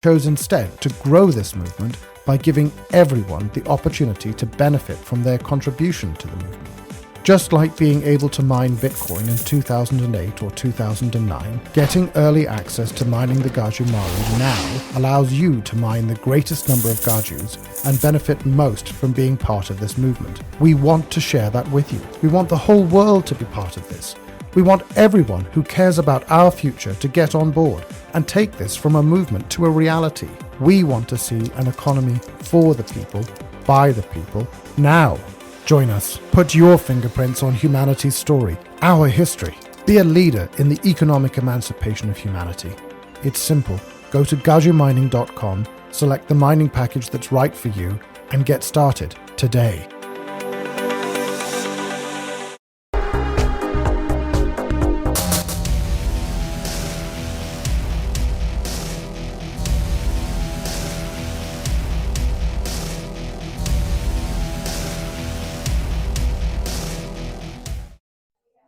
chose instead to grow this movement by giving everyone the opportunity to benefit from their contribution to the movement. Just like being able to mine Bitcoin in 2008 or 2009, getting early access to mining the Gaju Maru now allows you to mine the greatest number of Gajus and benefit most from being part of this movement. We want to share that with you. We want the whole world to be part of this. We want everyone who cares about our future to get on board and take this from a movement to a reality. We want to see an economy for the people, by the people, now. Join us. Put your fingerprints on humanity's story, our history. Be a leader in the economic emancipation of humanity. It's simple. Go to gajumining.com, select the mining package that's right for you, and get started today.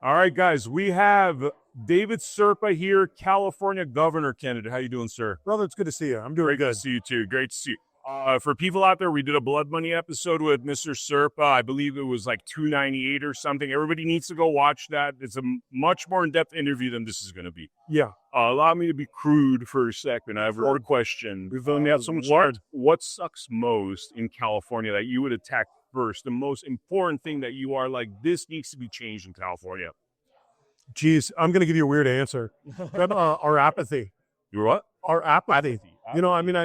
All right, guys, we have David Serpa here, California governor candidate. How you doing, sir? Brother, it's good to see you. I'm doing Great good. to see you, too. Great to see you. For people out there, we did a Blood Money episode with Mr. Serpa. I believe it was like 298 or something. Everybody needs to go watch that. It's a much more in-depth interview than this is going to be. Yeah. Allow me to be crude for a second. I have a question. We've only had so much What sucks most in California that you would attack first? The most important thing that you are like, this needs to be changed in California? Geez, I'm going to give you a weird answer. Our apathy. Your what? Our apathy. You know, I mean,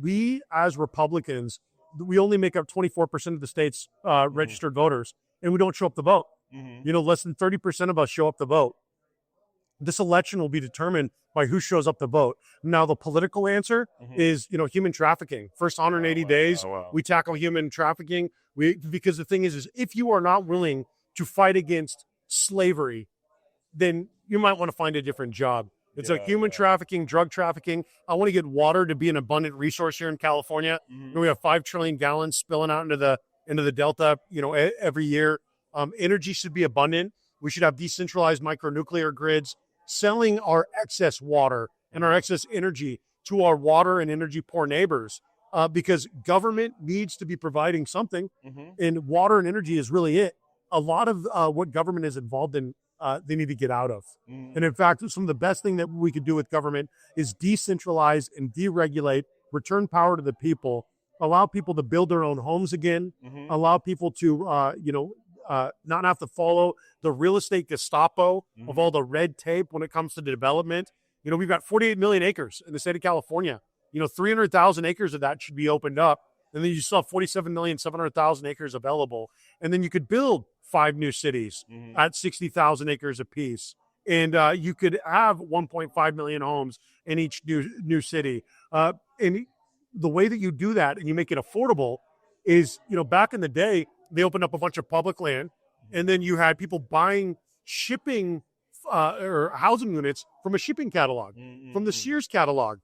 we as Republicans, we only make up 24% of the state's registered voters, and we don't show up to vote. You know, less than 30% of us show up to vote. This election will be determined by who shows up to vote. Now, the political answer is, you know, human trafficking. First 180 days, we tackle human trafficking. Because the thing is if you are not willing to fight against slavery, then you might want to find a different job. It's like human trafficking, drug trafficking. I want to get water to be an abundant resource here in California. We have 5 trillion gallons spilling out into the Delta, you know, every year. Energy should be abundant. We should have decentralized micronuclear grids, selling our excess water and our excess energy to our water and energy poor neighbors, because government needs to be providing something, and water and energy is really it. A lot of what government is involved in, they need to get out of. And in fact, some of the best thing that we could do with government is decentralize and deregulate, return power to the people, allow people to build their own homes again, allow people to, not have to follow the real estate Gestapo of all the red tape when it comes to the development. You know, we've got 48 million acres in the state of California. You know, 300,000 acres of that should be opened up. And then you still have 47,700,000 acres available. And then you could build 5 new cities at 60,000 acres apiece. And you could have 1.5 million homes in each new city. And the way that you do that and you make it affordable is, you know, back in the day, they opened up a bunch of public land, and then you had people buying shipping or housing units from a shipping catalog, from the Sears catalog.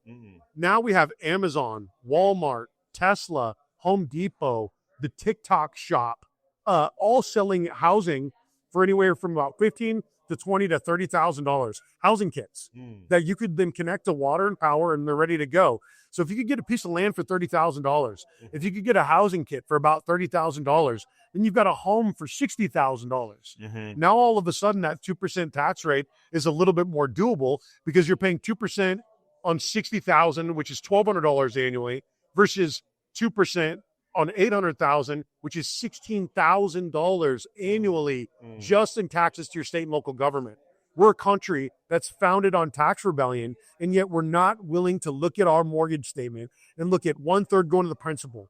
Now we have Amazon, Walmart, Tesla, Home Depot, the TikTok shop, all selling housing for anywhere from about $15,000 to $20,000 to $30,000 housing kits that you could then connect to water and power, and they're ready to go. So if you could get a piece of land for $30,000, if you could get a housing kit for about $30,000, then you've got a home for $60,000. Now all of a sudden that 2% tax rate is a little bit more doable because you're paying 2% on $60,000, which is $1,200 annually, versus 2% on $800,000, which is $16,000 annually just in taxes to your state and local government. We're a country that's founded on tax rebellion, and yet we're not willing to look at our mortgage statement and look at 1/3 going to the principal,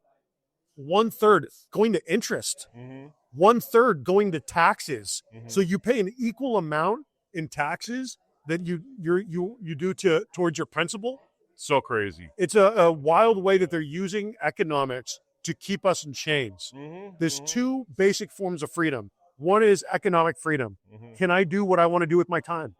1/3 going to interest, 1/3 going to taxes. So you pay an equal amount in taxes that you do towards your principal. So crazy. It's a wild way that they're using economics to keep us in chains. There's 2 basic forms of freedom. One is economic freedom. Can I do what I want to do with my time?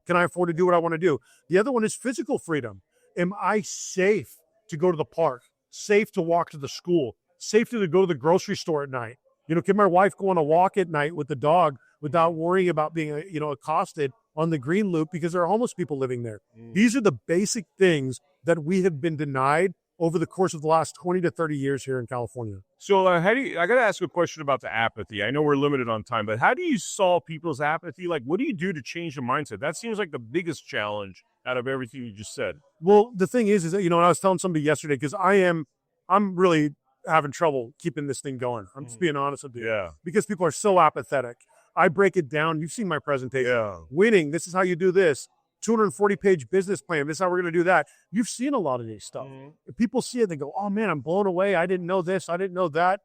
Can I afford to do what I want to do? The other one is physical freedom. Am I safe to go to the park? Safe to walk to the school? Safe to go to the grocery store at night? You know, can my wife go on a walk at night with the dog without worrying about being, accosted on the green loop because there are homeless people living there. These are the basic things that we have been denied over the course of the last 20 to 30 years here in California. So I got to ask a question about the apathy. I know we're limited on time, but how do you solve people's apathy? Like, what do you do to change the mindset? That seems like the biggest challenge out of everything you just said. Well, the thing is that, and I was telling somebody yesterday, because I'm really having trouble keeping this thing going. I'm just being honest with you. Yeah. Because people are so apathetic. I break it down. You've seen my presentation. Yeah. Winning, this is how you do this. 240-page business plan. This is how we're going to do that. You've seen a lot of these stuff. If people see it, they go, oh, man, I'm blown away. I didn't know this. I didn't know that.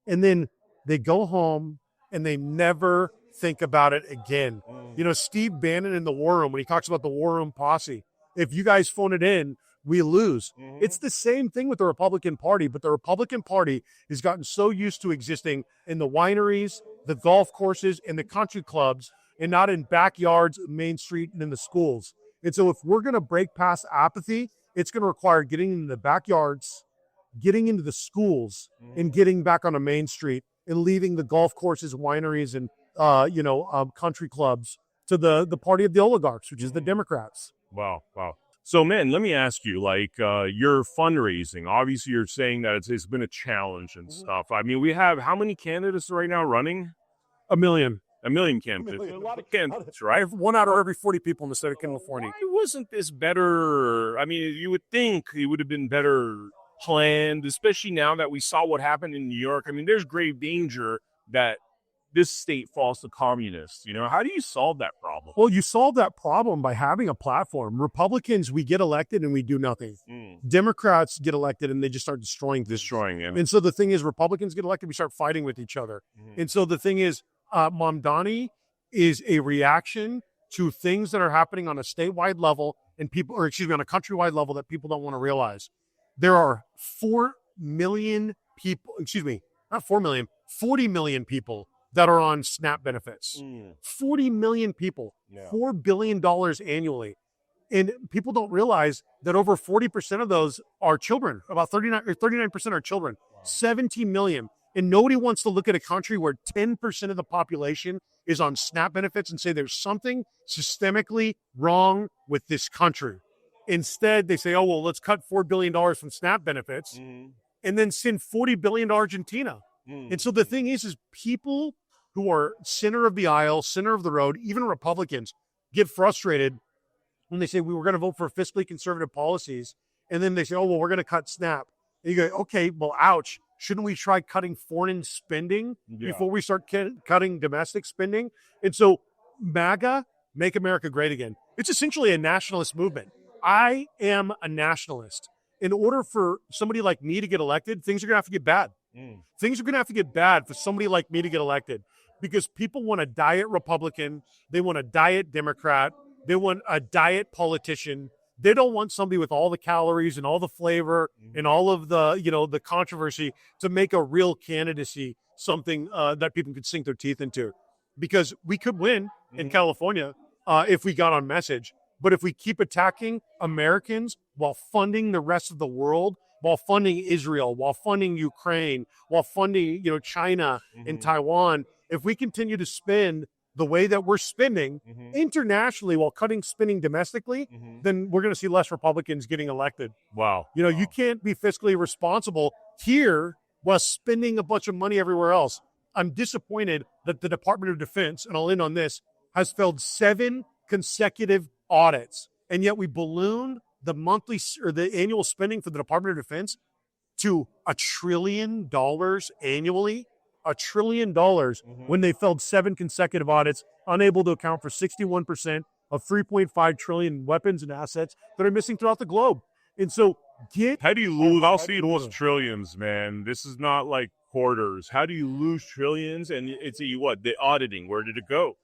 And then they go home and they never think about it again. Steve Bannon in the War Room, when he talks about the War Room posse, if you guys phone it in, we lose. It's the same thing with the Republican Party, but the Republican Party has gotten so used to existing in the wineries, the golf courses, and the country clubs, and not in backyards, Main Street, and in the schools. And so if we're going to break past apathy, it's going to require getting into the backyards, getting into the schools, and getting back on a Main Street, and leaving the golf courses, wineries, and country clubs to the party of the oligarchs, which is the Democrats. Wow. So, man, let me ask you, your fundraising, obviously you're saying that it's been a challenge and stuff. I mean, we have how many candidates right now running? 1 million. 1 million candidates. A lot of candidates, right? 1 out of every 40 people in the state of California. Why wasn't this better? I mean, you would think it would have been better planned, especially now that we saw what happened in New York. I mean, there's grave danger that this state falls to communists. How do you solve that problem? Well, you solve that problem by having a platform. Republicans, we get elected and we do nothing. Democrats get elected and they just start destroying it. And so the thing is, Republicans get elected, we start fighting with each other. And so the thing is, Mamdani is a reaction to things that are happening on a statewide level and on a countrywide level that people don't want to realize. There are 4 million people, not 4 million, 40 million people that are on SNAP benefits. 40 million people, $4 billion annually. And people don't realize that over 40% of those are children. About 39% are children. 17 million. And nobody wants to look at a country where 10% of the population is on SNAP benefits and say there's something systemically wrong with this country. Instead, they say, oh, well, let's cut $4 billion from SNAP benefits and then send $40 billion to Argentina. And so the thing is people who are center of the aisle, center of the road, even Republicans, get frustrated when they say we were going to vote for fiscally conservative policies. And then they say, oh, well, we're going to cut SNAP. And you go, okay, well, ouch. Shouldn't we try cutting foreign spending before we start cutting domestic spending? And so MAGA, Make America Great Again, it's essentially a nationalist movement. I am a nationalist. In order for somebody like me to get elected, things are going to have to get bad. Things are going to have to get bad for somebody like me to get elected because people want a diet Republican. They want a diet Democrat. They want a diet politician. They don't want somebody with all the calories and all the flavor and all of the, the controversy to make a real candidacy something that people could sink their teeth into. Because we could win in California if we got on message. But if we keep attacking Americans while funding the rest of the world, while funding Israel, while funding Ukraine, while funding, China and Taiwan, if we continue to spend the way that we're spending internationally while cutting spending domestically, then we're going to see less Republicans getting elected. Wow. You can't be fiscally responsible here while spending a bunch of money everywhere else. I'm disappointed that the Department of Defense, and I'll end on this, has failed 7 consecutive audits. And yet we ballooned the monthly or the annual spending for the Department of Defense to $1 trillion annually. $1 trillion when they failed 7 consecutive audits, unable to account for 61% of 3.5 trillion weapons and assets that are missing throughout the globe. And so how do you lose? I'll see those trillions, man. This is not like quarters. How do you lose trillions? And it's what? The auditing. Where did it go?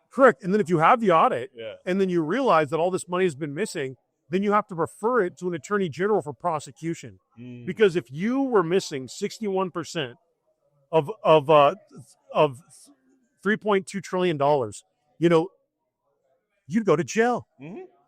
Correct. And then if you have the audit and then you realize that all this money has been missing, then you have to refer it to an attorney general for prosecution. Because if you were missing 61% of $3.2 trillion, you'd go to jail.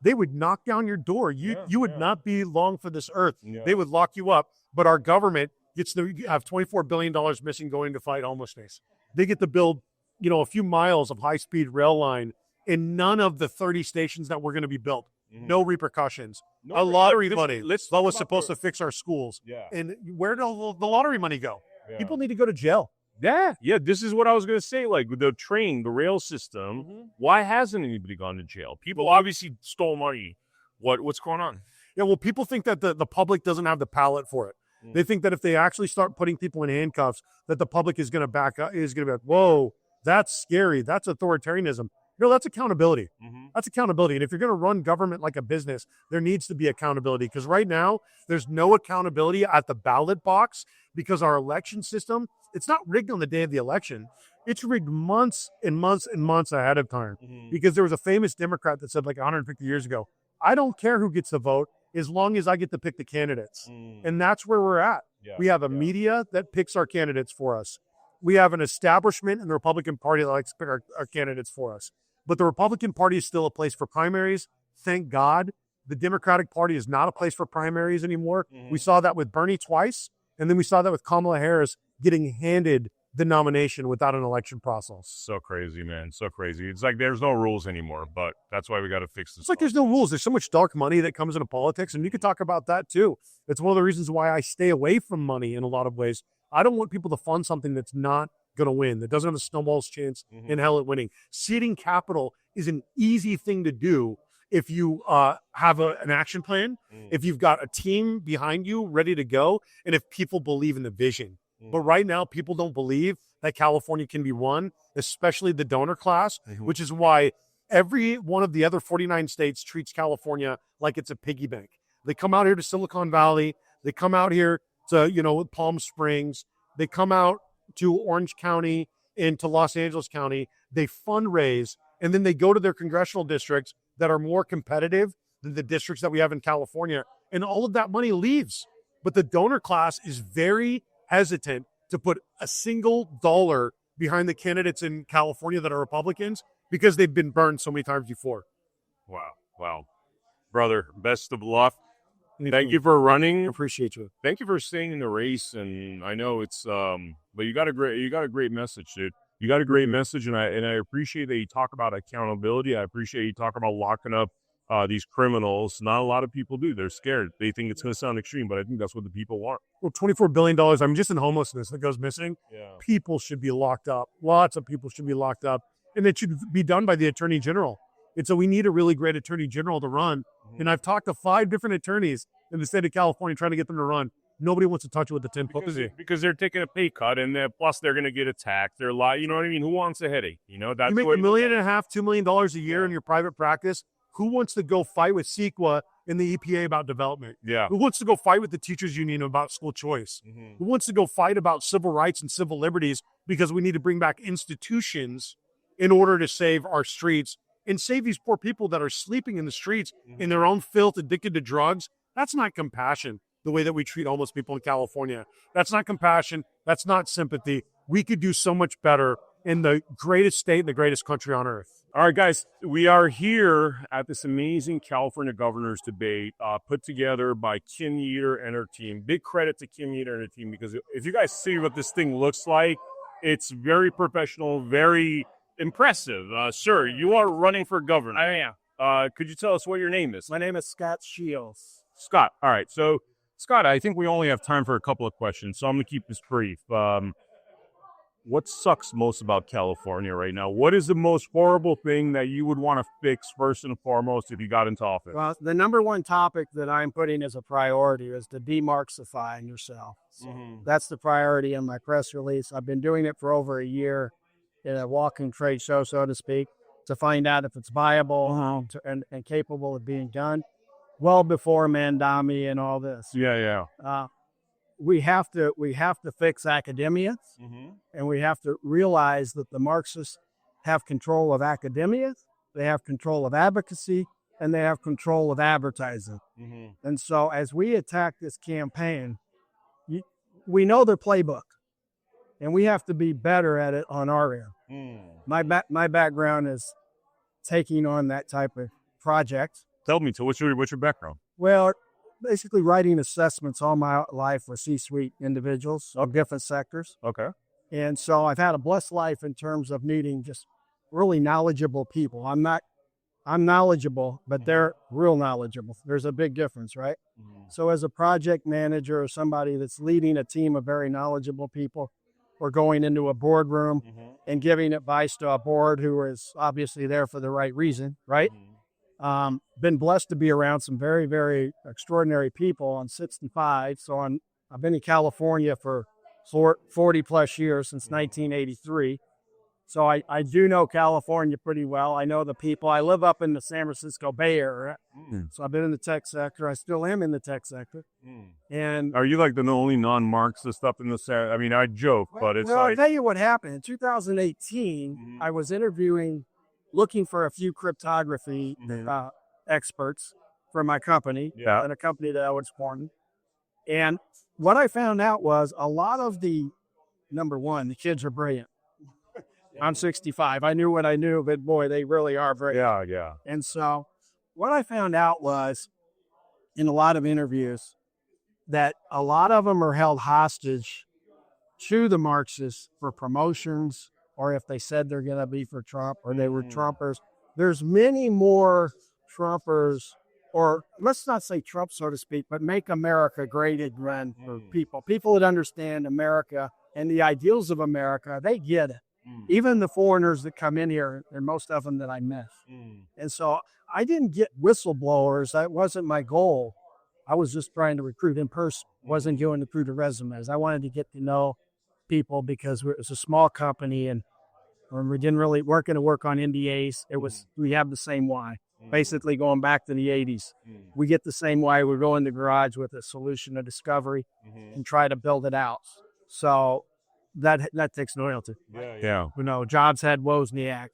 They would knock down your door. You would not be long for this earth. They would lock you up. But our government gets to have $24 billion missing going to fight homelessness. They get to build, a few miles of high-speed rail line in none of the 30 stations that were going to be built. No repercussions. No, Lottery money. Let's that was supposed to fix our schools. Yeah. And where did all the lottery money go? Yeah. People need to go to jail. Yeah. This is what I was going to say. Like with the train, the rail system, why hasn't anybody gone to jail? People obviously stole money. What's going on? Yeah, well, people think that the public doesn't have the palate for it. They think that if they actually start putting people in handcuffs, that the public is going to back up, is going to be like, whoa, that's scary. That's authoritarianism. No, that's accountability. That's accountability. And if you're going to run government like a business, there needs to be accountability. Because right now, there's no accountability at the ballot box because our election system, it's not rigged on the day of the election. It's rigged months and months and months ahead of time. Because there was a famous Democrat that said like 150 years ago, I don't care who gets the vote as long as I get to pick the candidates. And that's where we're at. Yeah. We have a media that picks our candidates for us. We have an establishment in the Republican Party that likes to pick our candidates for us. But the Republican Party is still a place for primaries. Thank God. The Democratic Party is not a place for primaries anymore. We saw that with Bernie twice, and then we saw that with Kamala Harris getting handed the nomination without an election process. So crazy, man. So crazy. It's like there's no rules anymore, but that's why we got to fix this. It's like there's no rules. There's so much dark money that comes into politics, and you could talk about that too. It's one of the reasons why I stay away from money in a lot of ways. I don't want people to fund something that's not going to win, that doesn't have a snowball's chance in hell at winning. Seeding capital is an easy thing to do if you have an action plan, if you've got a team behind you ready to go, and if people believe in the vision. But right now, people don't believe that California can be won, especially the donor class, which is why every one of the other 49 states treats California like it's a piggy bank. They come out here to Silicon Valley. They come out here to, Palm Springs. They come out to Orange County and to Los Angeles County. They fundraise, and then they go to their congressional districts that are more competitive than the districts that we have in California. And all of that money leaves. But the donor class is very hesitant to put a single dollar behind the candidates in California that are Republicans because they've been burned so many times before. Wow. Brother, best of luck. Thank you for running. Appreciate you. Thank you for staying in the race. And I know it's but you got a great message, dude. You got a great message, and I appreciate that you talk about accountability. I appreciate you talk about locking up these criminals. Not a lot of people do. They're scared. They think it's going to sound extreme, but I think that's what the people want. Well, $24 billion, just in homelessness that goes missing. Yeah. People should be locked up. Lots of people should be locked up. And it should be done by the Attorney General. And so we need a really great Attorney General to run. And I've talked to 5 different attorneys in the state of California trying to get them to run. Nobody wants to touch it with the 10 because they're taking a pay cut, and plus they're going to get attacked. They're you know what I mean? Who wants a headache? That's you make $1.5 million, $2 million a year in your private practice. Who wants to go fight with CEQA and the EPA about development? Yeah. Who wants to go fight with the teachers union about school choice? Who wants to go fight about civil rights and civil liberties because we need to bring back institutions in order to save our streets and save these poor people that are sleeping in the streets in their own filth, addicted to drugs? That's not compassion, the way that we treat homeless people in California. That's not compassion. That's not sympathy. We could do so much better in the greatest state and the greatest country on earth. All right, guys, we are here at this amazing California governor's debate put together by Kim Yeater and her team. Big credit to Kim Yeater and her team, because if you guys see what this thing looks like, it's very professional, very impressive. Sir, you are running for governor. I am. Could you tell us what your name is? My name is Scott Shields. Scott. All right. So, Scott, I think we only have time for a couple of questions, so I'm going to keep this brief. What sucks most about California right now? What is the most horrible thing that you would want to fix first and foremost if you got into office? Well, the number one topic that I'm putting as a priority is to demarxify yourself. So that's the priority in my press release. I've been doing it for over a year in a walking trade show, so to speak, to find out if it's viable and capable of being done. Well before Mandami and all this. Yeah. We have to fix academia, and we have to realize that the Marxists have control of academia, they have control of advocacy, and they have control of advertising. And so as we attack this campaign, we know their playbook, and we have to be better at it on our end. My background is taking on that type of project. Tell me, what's your background? Well, basically writing assessments all my life for C-suite individuals of different sectors. Okay. And so I've had a blessed life in terms of needing just really knowledgeable people. I'm knowledgeable, but they're real knowledgeable. There's a big difference, right? So as a project manager or somebody that's leading a team of very knowledgeable people, or going into a boardroom and giving advice to a board who is obviously there for the right reason, right? Been blessed to be around some very, very extraordinary people on 65. So I've been in California for 40 plus years, since 1983. So I do know California pretty well. I know the people. I live up in the San Francisco Bay Area. So I've been in the tech sector. I still am in the tech sector. And Are you like the only non-Marxist up in the South? I mean, I joke, but it's I'll like, tell you what happened. In 2018, I was looking for a few cryptography experts for my company, and a company that I was supporting. And what I found out was a lot of number one, the kids are brilliant. I'm 65. I knew what I knew, but boy, they really are brilliant. yeah. And so what I found out was, in a lot of interviews, that a lot of them are held hostage to the Marxists for promotions, or if they said they're going to be for Trump, or they were Trumpers. There's many more Trumpers, or let's not say Trump, so to speak, but make America great again for people that understand America and the ideals of America. They get it. Even the foreigners that come in here, and most of them that I met. And so I didn't get whistleblowers. That wasn't my goal. I was just trying to recruit in person. Wasn't going through the resumes. I wanted to get to know people, because it was a small company, and we weren't going to work on NDAs. We have the same why. Basically going back to the 80s. We get the same why. We go in the garage with a solution, a discovery, and try to build it out. So that takes loyalty. Yeah. Jobs had Wozniak,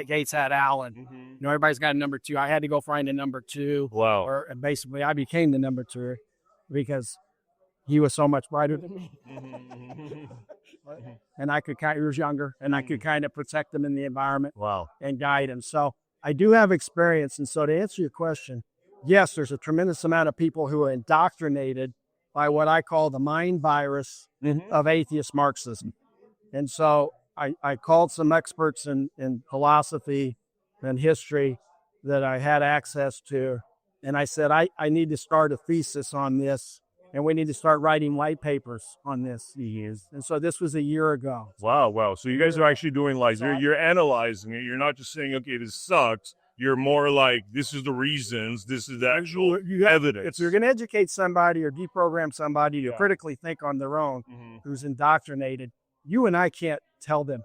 Gates had Allen. Everybody's got a number two. I had to go find a number two. Wow. And basically I became the number two because he was so much brighter than me. And he was younger, and I could kind of protect him in the environment. Wow. And guide him. So I do have experience. And so to answer your question, yes, there's a tremendous amount of people who are indoctrinated by what I call the mind virus of atheist Marxism. And so I called some experts in philosophy and history that I had access to, and I said, I need to start a thesis on this, and we need to start writing white papers on this. And so this was a year ago. Wow. So you guys are actually doing you're analyzing it. You're not just saying, okay, this sucks. You're more like, this is the reasons, this is the actual evidence. If you're going to educate somebody or deprogram somebody to critically think on their own, who's indoctrinated, you and I can't tell them.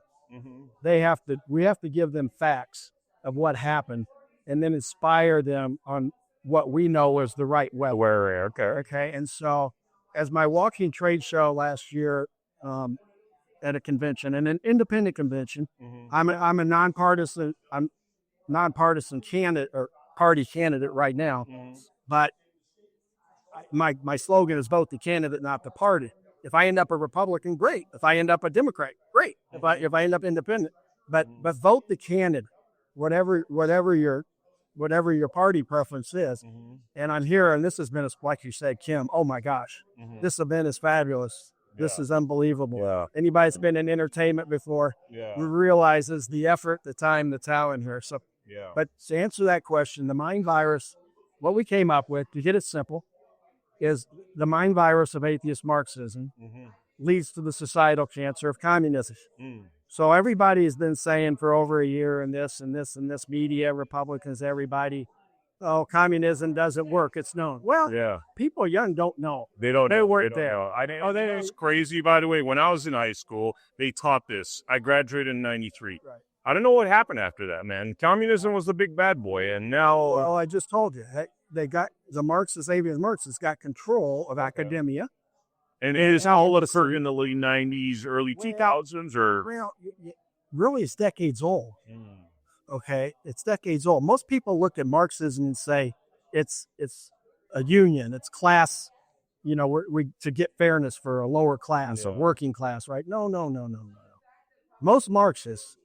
We have to give them facts of what happened, and then inspire them on what we know is the right way. Okay. And so as my walking trade show last year, at a convention, and an independent convention, I'm a nonpartisan candidate, or party candidate right now, but my slogan is vote the candidate, not the party. If I end up a Republican, great. If I end up a Democrat, great. If I end up independent, but vote the candidate, whatever your party preference is. And I'm here, and this has been, like you said, Kim, oh my gosh, this event is fabulous. This is unbelievable. Yeah. Anybody that's been in entertainment before realizes the effort, the time, the talent here. So, but to answer that question, the mind virus, what we came up with, to get it simple, is the mind virus of atheist Marxism leads to the societal cancer of communism. So everybody has been saying for over a year in this media, Republicans, everybody, oh, communism doesn't work. It's known. Well, people young don't know. They don't. They weren't don't there. know. It's crazy. By the way, when I was in high school, they taught this. I graduated in '93. Right. I don't know what happened after that, man. Communism was the big bad boy, and now. Well, I just told you, they got the Marxists, atheist Marxists, got control of academia. And it is all occurred in the late '90s, early 2000s, or really, it's decades old. Okay, it's decades old. Most people look at Marxism and say it's a union, it's class. We to get fairness for a lower class, a working class, right? No. Most Marxists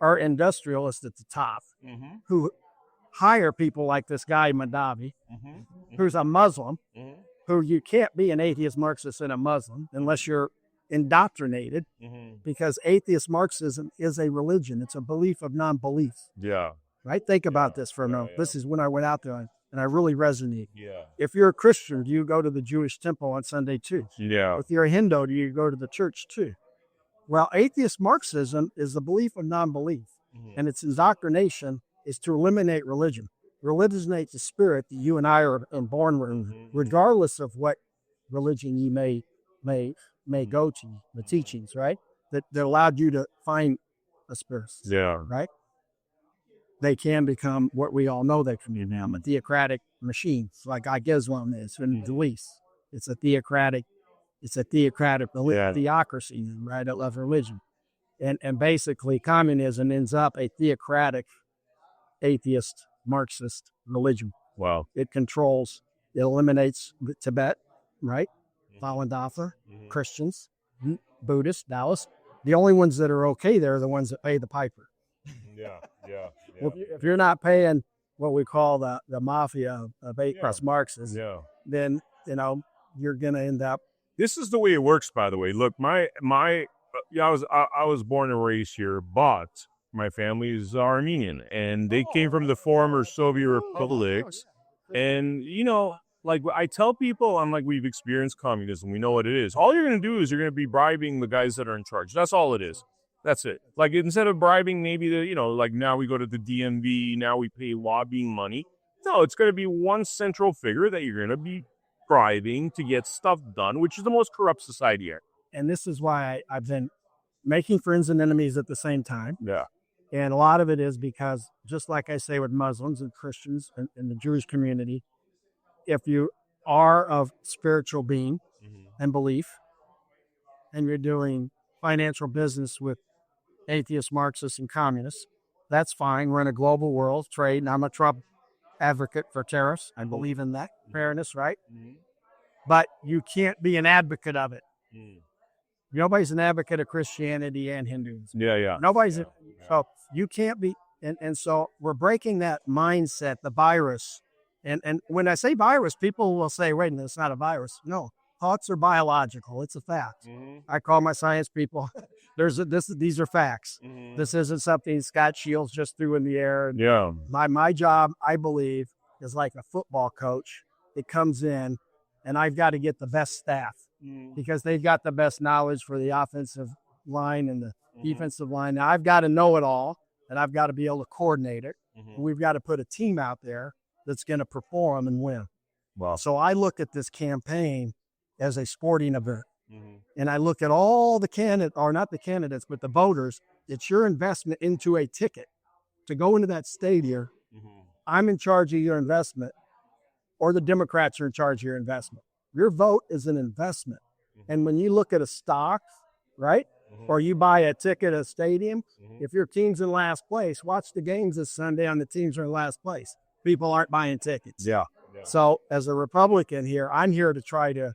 are industrialists at the top, who hire people like this guy Madavi, who's a Muslim. Who you can't be an atheist Marxist and a Muslim unless you're indoctrinated because atheist Marxism is a religion. It's a belief of non-belief. Yeah. Right? Think about this for a moment. yeah. This is when I went out there and I really resonate. Yeah. If you're a Christian, do you go to the Jewish temple on Sunday too? Yeah. If you're a Hindu, do you go to the church too? Well, atheist Marxism is the belief of non-belief, and its indoctrination is to eliminate religion. Religionate the spirit that you and I are born with, regardless of what religion you may go to, the teachings, right? That allowed you to find a spirit. Yeah. Right? They can become what we all know they can be now, a theocratic machine, like Islam is in the East. It's a theocratic theocracy, right, of religion. And basically communism ends up a theocratic, atheist, Marxist religion. Wow. It eliminates Tibet, right? Falun Dafa, Christians, Buddhists, Taoists. The only ones that are okay there are the ones that pay the piper. Yeah. Well, if you're not paying what we call the mafia of atheist Marxists, then, you're going to end up. This is the way it works, by the way. Look, I was born and raised here, but my family is Armenian, and they came from the former Soviet republics. And, like I tell people, I'm like, we've experienced communism. We know what it is. All you're going to do is you're going to be bribing the guys that are in charge. That's all it is. That's it. Like, instead of bribing maybe like now we go to the DMV, now we pay lobbying money. No, it's going to be one central figure that you're going to be bribing to get stuff done, which is the most corrupt society here. And this is why I've been making friends and enemies at the same time. Yeah. And a lot of it is because, just like I say with Muslims and Christians and the Jewish community, if you are of spiritual being and belief, and you're doing financial business with atheists, Marxists, and communists, that's fine. We're in a global world, trade, and I'm a Trump advocate for tariffs. I believe in that fairness, right? But you can't be an advocate of it. Nobody's an advocate of Christianity and Hinduism. Yeah. Nobody's. So you can't be. And so we're breaking that mindset, the virus. And when I say virus, people will say, wait a minute, it's not a virus. No, thoughts are biological. It's a fact. I call my science people. These are facts. This isn't something Scott Shields just threw in the air. Yeah. My job, I believe, is like a football coach. It comes in, and I've got to get the best staff because they've got the best knowledge for the offensive line and the defensive line. Now, I've got to know it all, and I've got to be able to coordinate it. We've got to put a team out there that's going to perform and win. Wow. So I look at this campaign as a sporting event. And I look at all the candidates, or not the candidates, but the voters. It's your investment into a ticket to go into that stadium. I'm in charge of your investment, or the Democrats are in charge of your investment. Your vote is an investment. And when you look at a stock, right, or you buy a ticket at a stadium, if your team's in last place, watch the games this Sunday on the teams are in last place. People aren't buying tickets. Yeah. So as a Republican here, I'm here to try to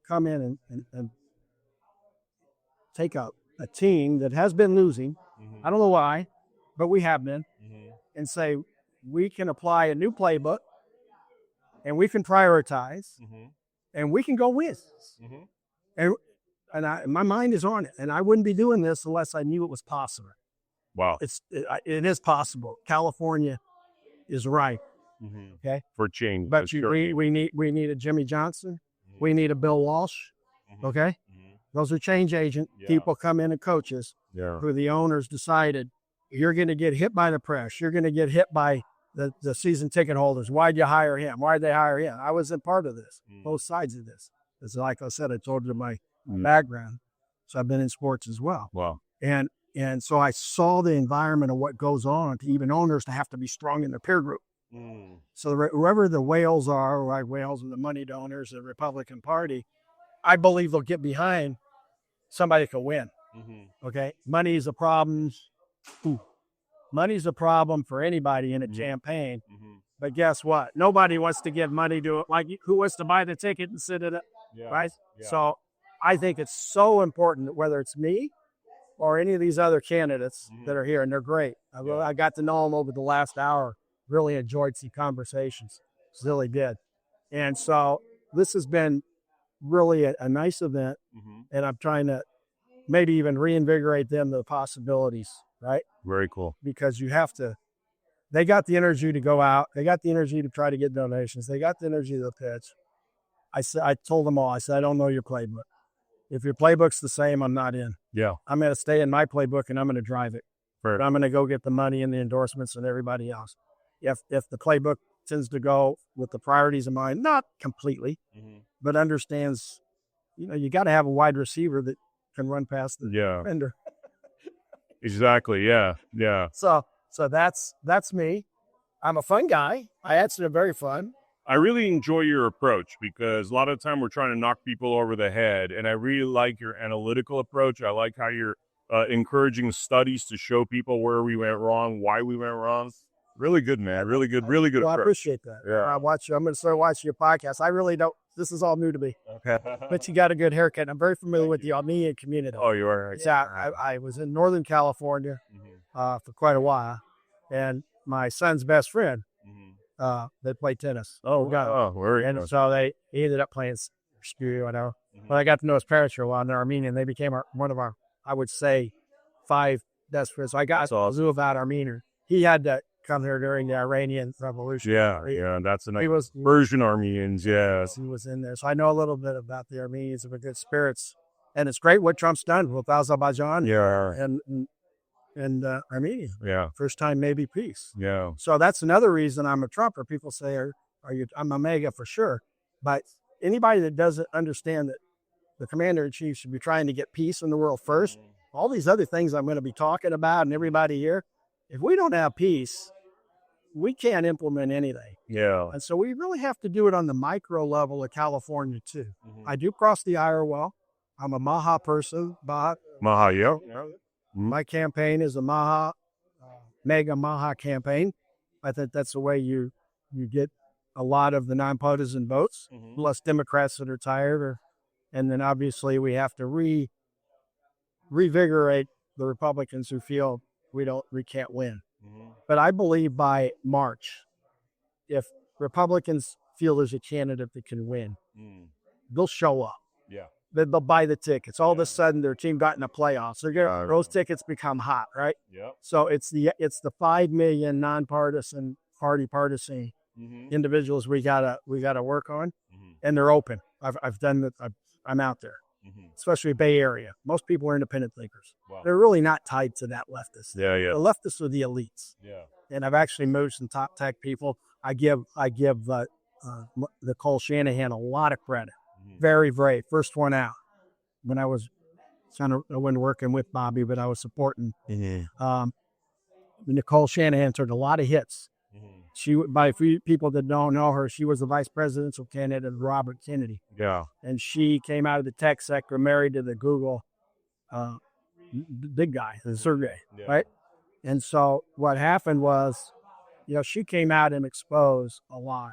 come in and take a team that has been losing. I don't know why, but we have been, and say we can apply a new playbook, and we can prioritize, and we can go win. And my mind is on it, and I wouldn't be doing this unless I knew it was possible. Wow. It is possible. California is ripe. Okay, for change. But we need a Jimmy Johnson. We need a Bill Walsh. Okay, those are change agent people come in and coaches who the owners decided you're going to get hit by the press. You're going to get hit by the season ticket holders. Why'd you hire him? Why'd they hire him? I was in part of this, both sides of this. It's like I said, I told you my background, so I've been in sports as well. Wow. And so I saw the environment of what goes on to even owners to have to be strong in their peer group. So whoever the whales are, like whales are the money donors, the Republican Party, I believe they'll get behind somebody that can win. Okay, money is a problem. Money's a problem for anybody in a campaign. But guess what? Nobody wants to give money to it. Like, who wants to buy the ticket and sit in it, right? So I think it's so important that whether it's me or any of these other candidates that are here, and they're great. I got to know them over the last hour. Really enjoyed some conversations. Really did. And so this has been really a nice event, and I'm trying to maybe even reinvigorate them to the possibilities, right? Very cool. Because you have to. They got the energy to go out. They got the energy to try to get donations. They got the energy to pitch. I told them all. I said, I don't know your playbook. If your playbook's the same, I'm not in. Yeah. I'm going to stay in my playbook and I'm going to drive it. Fair. But I'm going to go get the money and the endorsements and everybody else. If the playbook tends to go with the priorities in mind, not completely, but understands, you got to have a wide receiver that can run past the defender. Exactly. Yeah. Yeah. So that's me. I'm a fun guy. I actually am very fun. I really enjoy your approach because a lot of the time we're trying to knock people over the head, and I really like your analytical approach. I like how you're encouraging studies to show people where we went wrong, why we went wrong. Really good, man. Really good approach. I appreciate that. Yeah. I'm going to start watching your podcast. I really don't. This is all new to me. Okay. But you got a good haircut. I'm very familiar with the Armenian community. Oh, you are? Yeah, I was in Northern California for quite a while, and my son's best friend, they play tennis. And so he ended up playing Mercuri or whatever. But I got to know his parents for a while, and they're Armenian. They became one of our, I would say, 5 best friends. So I got a zoo about Armenian. He had to come here during the Iranian Revolution. Yeah, that's a nice Persian Armenians, yes. He was in there. So I know a little bit about the Armenians and the good spirits. And it's great what Trump's done with Azerbaijan and Armenia. Yeah. First time maybe peace. Yeah. So that's another reason I'm a Trumper. People say, I'm a MAGA for sure. But anybody that doesn't understand that the commander-in-chief should be trying to get peace in the world first, all these other things I'm going to be talking about and everybody here, if we don't have peace, we can't implement anything. Yeah. And so we really have to do it on the micro level of California too. I do cross the aisle well. I'm a Maha person. Maha, yeah. My campaign is a Maha, mega Maha campaign. I think that's the way you get a lot of the nonpartisan votes, plus Democrats that are tired. And then obviously we have to revigorate the Republicans who feel we can't win. But I believe by March, if Republicans feel there's a candidate that can win, they'll show up. Yeah. They'll buy the tickets. All of a sudden, their team got in the playoffs. Those tickets become hot, right? Yep. So it's the 5 million nonpartisan, partisan individuals we gotta work on, and they're open. I've done that. I'm out there. Especially Bay Area. Most people are independent thinkers. Wow. They're really not tied to that leftist. Yeah. The leftists are the elites. Yeah. And I've actually moved some top tech people. I give Nicole Shanahan a lot of credit. Very brave. First one out. When I wasn't working with Bobby, but I was supporting. Nicole Shanahan took a lot of hits. By people that don't know her, she was the vice presidential candidate of Robert Kennedy. Yeah. And she came out of the tech sector, married to the Google big guy, the Sergey, right? And so what happened was, she came out and exposed a lot.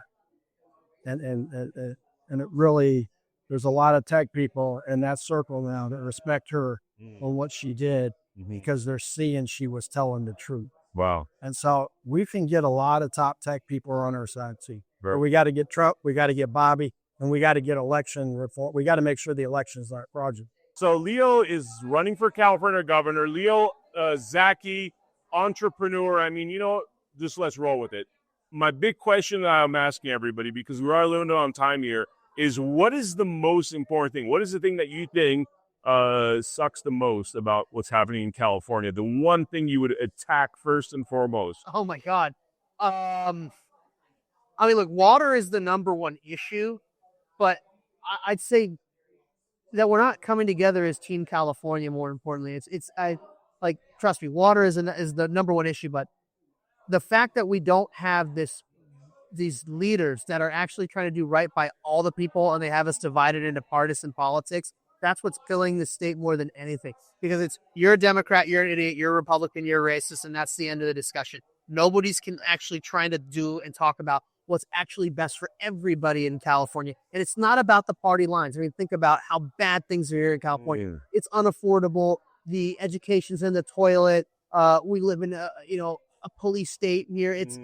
And it really, there's a lot of tech people in that circle now that respect her on what she did because they're seeing she was telling the truth. Wow. And so we can get a lot of top tech people on our side too. But we got to get Trump, we got to get Bobby, and we got to get election reform. We got to make sure the elections aren't fraudulent. So Leo is running for California governor. Leo, Zacky, entrepreneur. I mean, just let's roll with it. My big question that I'm asking everybody, because we are limited on time here, is what is the most important thing? What is the thing that you think sucks the most about what's happening in California? The one thing you would attack first and foremost. Oh my God. Look, water is the number one issue, but I'd say that we're not coming together as Team California. More importantly, trust me, water is the number one issue, but the fact that we don't have these leaders that are actually trying to do right by all the people, and they have us divided into partisan politics. That's what's killing the state more than anything, because it's you're a Democrat, you're an idiot, you're a Republican, you're a racist, and that's the end of the discussion. Nobody's actually trying to do and talk about what's actually best for everybody in California. And it's not about the party lines. I mean, think about how bad things are here in California. Yeah. It's unaffordable. The education's in the toilet. We live in a police state here. It's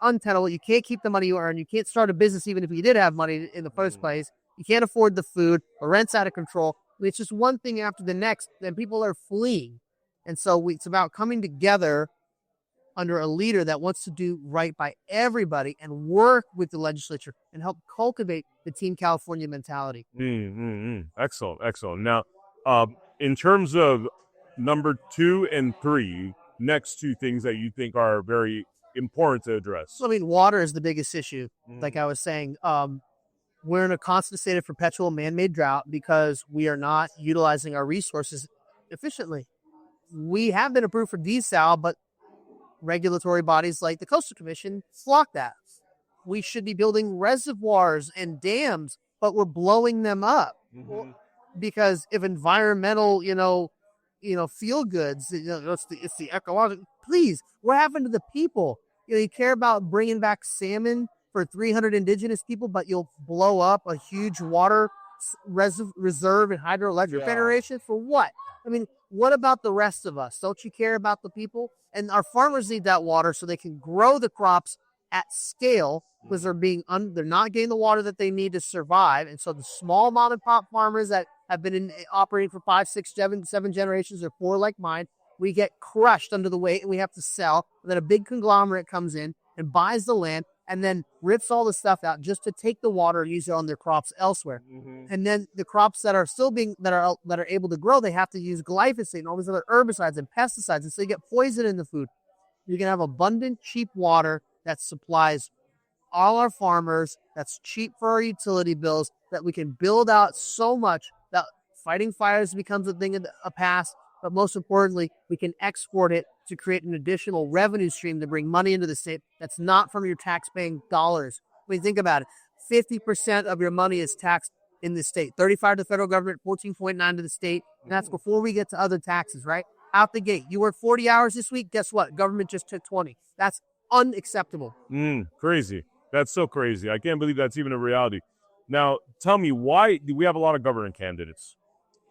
untenable. You can't keep the money you earn. You can't start a business even if you did have money in the first place. You can't afford the food. The rent's out of control. It's just one thing after the next, and people are fleeing. And so it's about coming together under a leader that wants to do right by everybody and work with the legislature and help cultivate the Team California mentality. Excellent, excellent. Now, in terms of number 2 and 3, next 2 things that you think are very important to address. So, I mean, water is the biggest issue. Like I was saying, we're in a constant state of perpetual man-made drought because we are not utilizing our resources efficiently. We have been approved for desal, but regulatory bodies like the Coastal Commission flock that. We should be building reservoirs and dams, but we're blowing them up because if environmental, feel goods, it's the ecological. Please, what happened to the people? You care about bringing back salmon for 300 indigenous people, but you'll blow up a huge water reserve and hydroelectric generation for what? I mean, what about the rest of us? Don't you care about the people? And our farmers need that water so they can grow the crops at scale because they're not getting the water that they need to survive. And so the small mom and pop farmers that have been operating for 5, 6, 7 generations or 4 like mine, we get crushed under the weight and we have to sell. And then a big conglomerate comes in and buys the land and then rips all the stuff out just to take the water and use it on their crops elsewhere. And then the crops that are still that are able to grow, they have to use glyphosate and all these other herbicides and pesticides, and so you get poison in the food. You can have abundant, cheap water that supplies all our farmers, that's cheap for our utility bills, that we can build out so much that fighting fires becomes a thing of the past. But most importantly, we can export it to create an additional revenue stream to bring money into the state that's not from your tax-paying dollars. When you think about it, 50% of your money is taxed in the state, 35% to the federal government, 14.9% to the state, and that's before we get to other taxes, right? Out the gate. You work 40 hours this week, guess what? Government just took 20. That's unacceptable. Crazy. That's so crazy. I can't believe that's even a reality. Now, tell me, why do we have a lot of government candidates?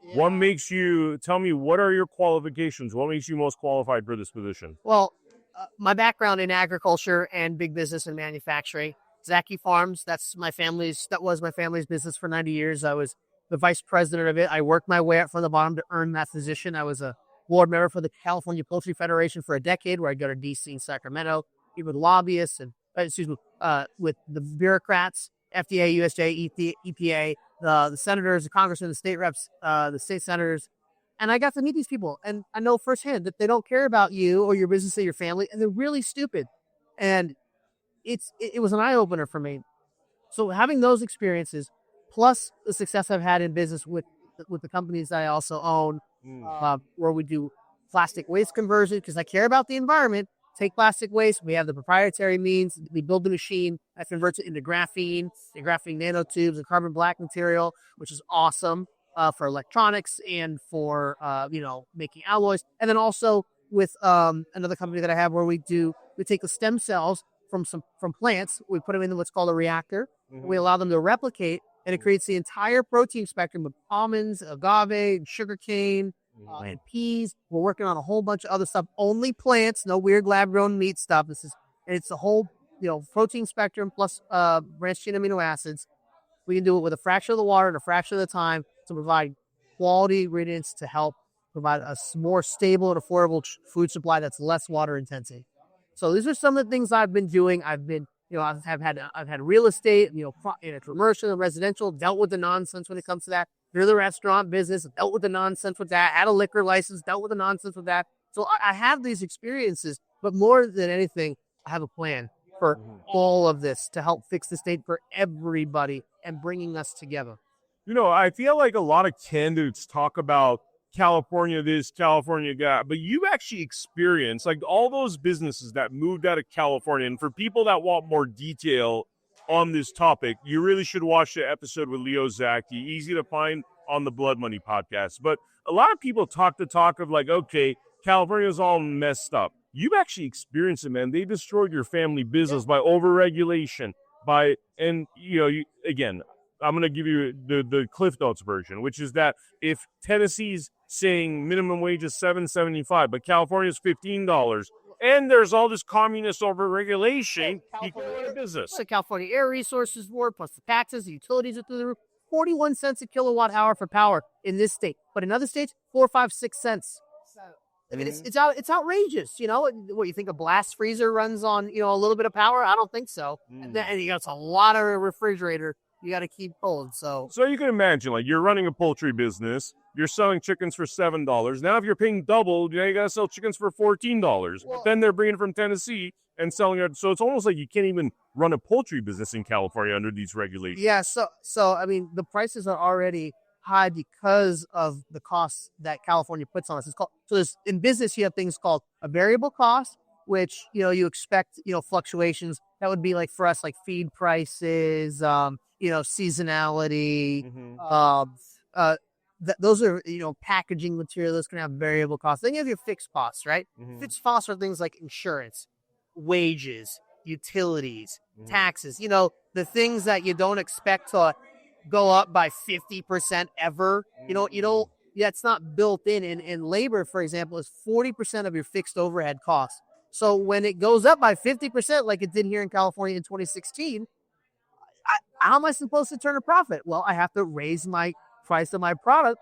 Yeah. Tell me, what are your qualifications? What makes you most qualified for this position? Well, my background in agriculture and big business and manufacturing. Zacky Farms, that was my family's business for 90 years. I was the vice president of it. I worked my way up from the bottom to earn that position. I was a board member for the California Poultry Federation for a decade, where I'd go to D.C. and Sacramento, meet with lobbyists and, with the bureaucrats, FDA, USDA, EPA, the senators, the congressmen, the state reps, the state senators. And I got to meet these people. And I know firsthand that they don't care about you or your business or your family. And they're really stupid. And it was an eye-opener for me. So having those experiences, plus the success I've had in business with the companies I also own, where we do plastic waste conversion, because I care about the environment. Take plastic waste. We have the proprietary means. We build the machine that converts it into graphene and graphene nanotubes and carbon black material, which is awesome for electronics and for making alloys. And then also with another company that I have, where we take the stem cells from plants. We put them into what's called a reactor. We allow them to replicate, and it creates the entire protein spectrum of almonds, agave, sugarcane, and peas. We're working on a whole bunch of other stuff. Only plants, no weird lab-grown meat stuff. It's the whole protein spectrum plus branched chain amino acids. We can do it with a fraction of the water and a fraction of the time to provide quality ingredients to help provide a more stable and affordable food supply that's less water intensive. So these are some of the things I've been doing. I've had real estate, in a commercial and residential, dealt with the nonsense when it comes to that. Through the restaurant business, dealt with the nonsense with that. Had a liquor license, dealt with the nonsense with that. So I have these experiences, but more than anything, I have a plan for all of this to help fix the state for everybody and bringing us together. I feel like a lot of candidates talk about California this, California that, but you actually experienced like all those businesses that moved out of California. And for people that want more detail on this topic, you really should watch the episode with Leo Zacky. Easy to find on the Blood Money podcast. But a lot of people talk of like, okay, California's all messed up. You've actually experienced it, man. They destroyed your family business by overregulation, again, I'm going to give you the Cliff Notes version, which is that if Tennessee's saying minimum wage is $7.75, but California's $15, and there's all this communist overregulation, you can go out of business. The California Air Resources Board, plus the taxes, the utilities are through the roof. 41 cents a kilowatt hour for power in this state, but in other states, 4, 5, 6 cents. I mean, it's outrageous. You know, what you think a blast freezer runs on, you know, a little bit of power? I don't think so. And you got a lot of refrigerator you got to keep cold. So you can imagine, like, you're running a poultry business, you're selling chickens for $7. Now, if you're paying double, you got to sell chickens for $14. But then they're bringing it from Tennessee and selling it. So it's almost like you can't even run a poultry business in California under these regulations. Yeah. So I mean, the prices are already high because of the costs that California puts on us. In business, you have things called a variable cost, which, you know, you expect, you know, fluctuations. That would be like for us, like feed prices, you know, seasonality, those are, you know, packaging material. Those can have variable costs. Then you have your fixed costs, right? Fixed costs are things like insurance, wages, utilities, taxes, you know, the things that you don't expect to go up by 50% ever. It's not built in. And labor, for example, is 40% of your fixed overhead costs. So when it goes up by 50%, like it did here in California in 2016, how am I supposed to turn a profit? Well, I have to raise my price of my product,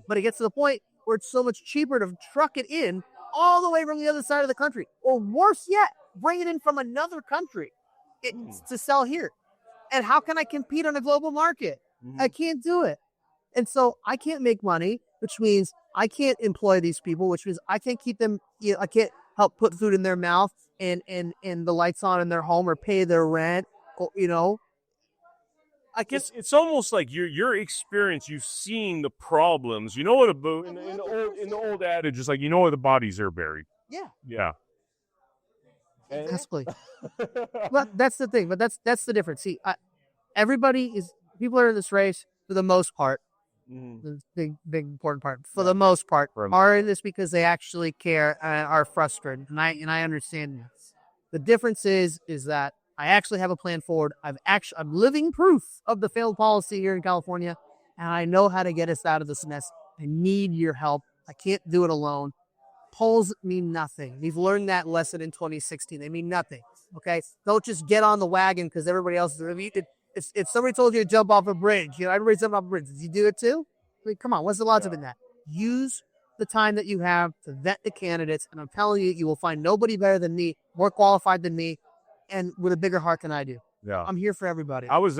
but it gets to the point where it's so much cheaper to truck it in all the way from the other side of the country, or worse yet, bring it in from another country to sell here. And how can I compete on a global market? I can't do it. And so I can't make money, which means I can't employ these people, which means I can't keep them, you know, I can't help put food in their mouth and the lights on in their home or pay their rent, or, you know. I guess it's almost like your experience, you've seen the problems. You know what in the old adage is like, you know where the bodies are buried. Yeah. Yeah. Exactly. But that's the thing. But that's the difference. See, people are in this race for the most part. The big important part. For the most part, are in this because they actually care and are frustrated. And I understand this. The difference is that I actually have a plan forward. I'm living proof of the failed policy here in California, and I know how to get us out of this mess. I need your help. I can't do it alone. Polls mean nothing. We've learned that lesson in 2016. They mean nothing. Okay? Don't just get on the wagon because everybody else is. If somebody told you to jump off a bridge, you know, everybody's jumping off a bridge. Did you do it too? I mean, come on. What's the logic in that? Use the time that you have to vet the candidates, and I'm telling you, you will find nobody better than me, more qualified than me, and with a bigger heart than I do. Yeah. I'm here for everybody. I was,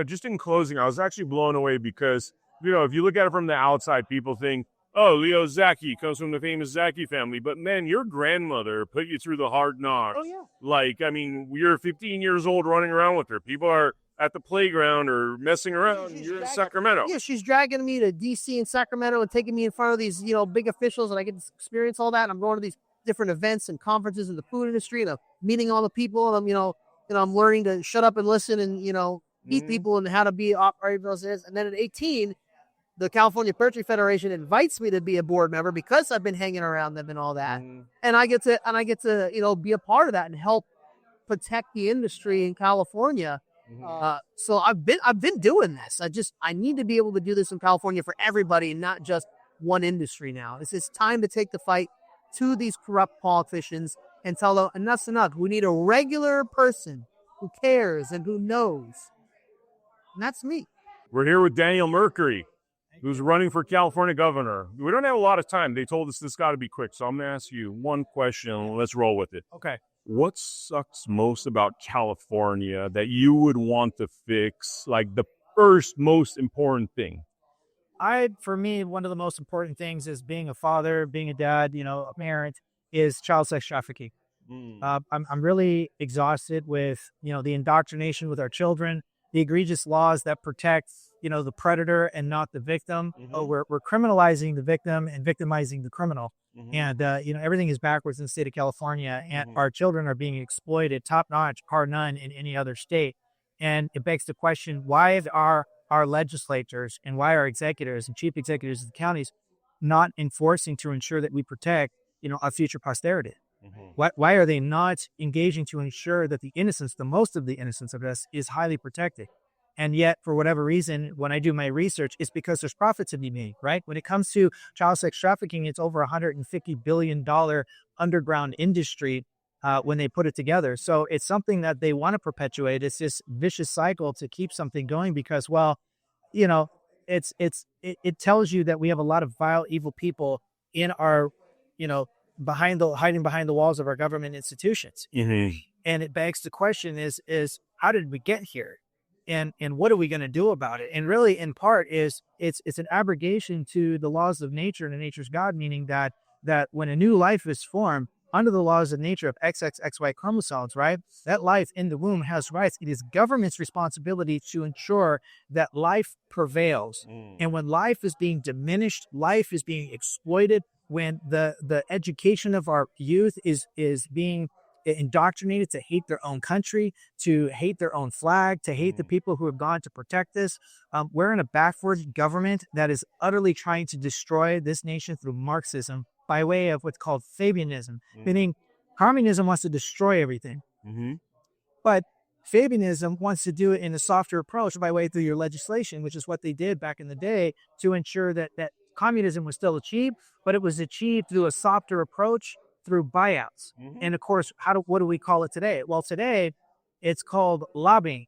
just in closing, I was actually blown away because, you know, if you look at it from the outside, people think, oh, Leo Zacky comes from the famous Zacky family. But, man, your grandmother put you through the hard knocks. Oh, yeah. Like, I mean, you're 15 years old running around with her. People are at the playground or messing around. You're in Sacramento. Yeah, she's dragging me to D.C. and Sacramento and taking me in front of these, you know, big officials, and I get to experience all that. And I'm going to these different events and conferences in the food industry, and I'm meeting all the people, and I'm learning to shut up and listen and, you know, meet people and how to be operating those is. And then at 18, the California Poultry Federation invites me to be a board member because I've been hanging around them and all that. And I get to, you know, be a part of that and help protect the industry in California. So I've been doing this. I need to be able to do this in California for everybody and not just one industry now. It's time to take the fight to these corrupt politicians and tell them enough's enough. We need a regular person who cares and who knows. And that's me. We're here with Daniel Mercuri, who's running for California governor. We don't have a lot of time. They told us this got to be quick. So I'm going to ask you one question. Let's roll with it. Okay. What sucks most about California that you would want to fix? Like the first most important thing? For me, one of the most important things is being a father, being a dad, you know, a parent, is child sex trafficking. I'm really exhausted with, you know, the indoctrination with our children, the egregious laws that protect, you know, the predator and not the victim. We're criminalizing the victim and victimizing the criminal. And, you know, everything is backwards in the state of California, and our children are being exploited top notch, bar none in any other state. And it begs the question, why are our legislators and why are executives and chief executives of the counties not enforcing to ensure that we protect, you know, our future posterity? Why are they not engaging to ensure that the innocence, the most of the innocence of us, is highly protected? And yet, for whatever reason, when I do my research, it's because there's profit to be made, right? When it comes to child sex trafficking, it's over $150 billion underground industry when they put it together. So it's something that they want to perpetuate. It's this vicious cycle to keep something going because, well, it tells you that we have a lot of vile, evil people in our, hiding behind the walls of our government institutions. Mm-hmm. And it begs the question is how did we get here? And what are we going to do about it? And really, in part, it's an abrogation to the laws of nature and nature's God, meaning that when a new life is formed under the laws of nature of XXXY chromosomes, right? That life in the womb has rights. It is government's responsibility to ensure that life prevails. And when life is being diminished, life is being exploited, when the education of our youth is being indoctrinated to hate their own country, to hate their own flag, to hate the people who have gone to protect this. We're in a backward government that is utterly trying to destroy this nation through Marxism by way of what's called Fabianism, meaning communism wants to destroy everything. But Fabianism wants to do it in a softer approach by way through your legislation, which is what they did back in the day to ensure that communism was still achieved, but it was achieved through a softer approach through buyouts. And of course, what do we call it today? Well, today it's called lobbying.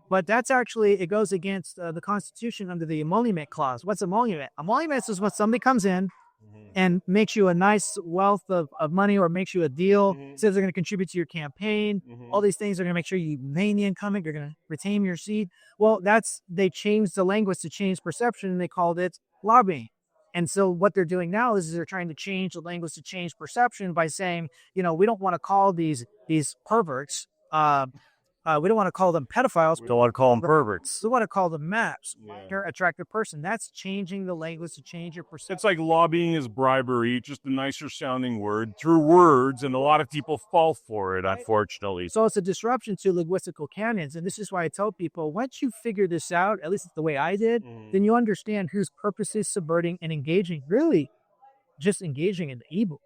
But that's actually, it goes against the Constitution under the emolument clause. What's emolument? Emolument is when somebody comes in and makes you a nice wealth of money, or makes you a deal, says they're going to contribute to your campaign. All these things are going to make sure you maintain the income, you're going to retain your seat. Well, they changed the language to change perception, and they called it lobbying. And so what they're doing now is they're trying to change the language to change perception by saying, we don't want to call these perverts. We don't want to call them pedophiles. We don't want to call them perverts. We want to call them MAPs, minor attractive person. That's changing the language to change your perception. It's like lobbying is bribery, just a nicer sounding word through words, and a lot of people fall for it, unfortunately. So it's a disruption to linguistical canons, and this is why I tell people, once you figure this out, at least it's the way I did, then you understand whose purpose is subverting and engaging, really just engaging in the evil.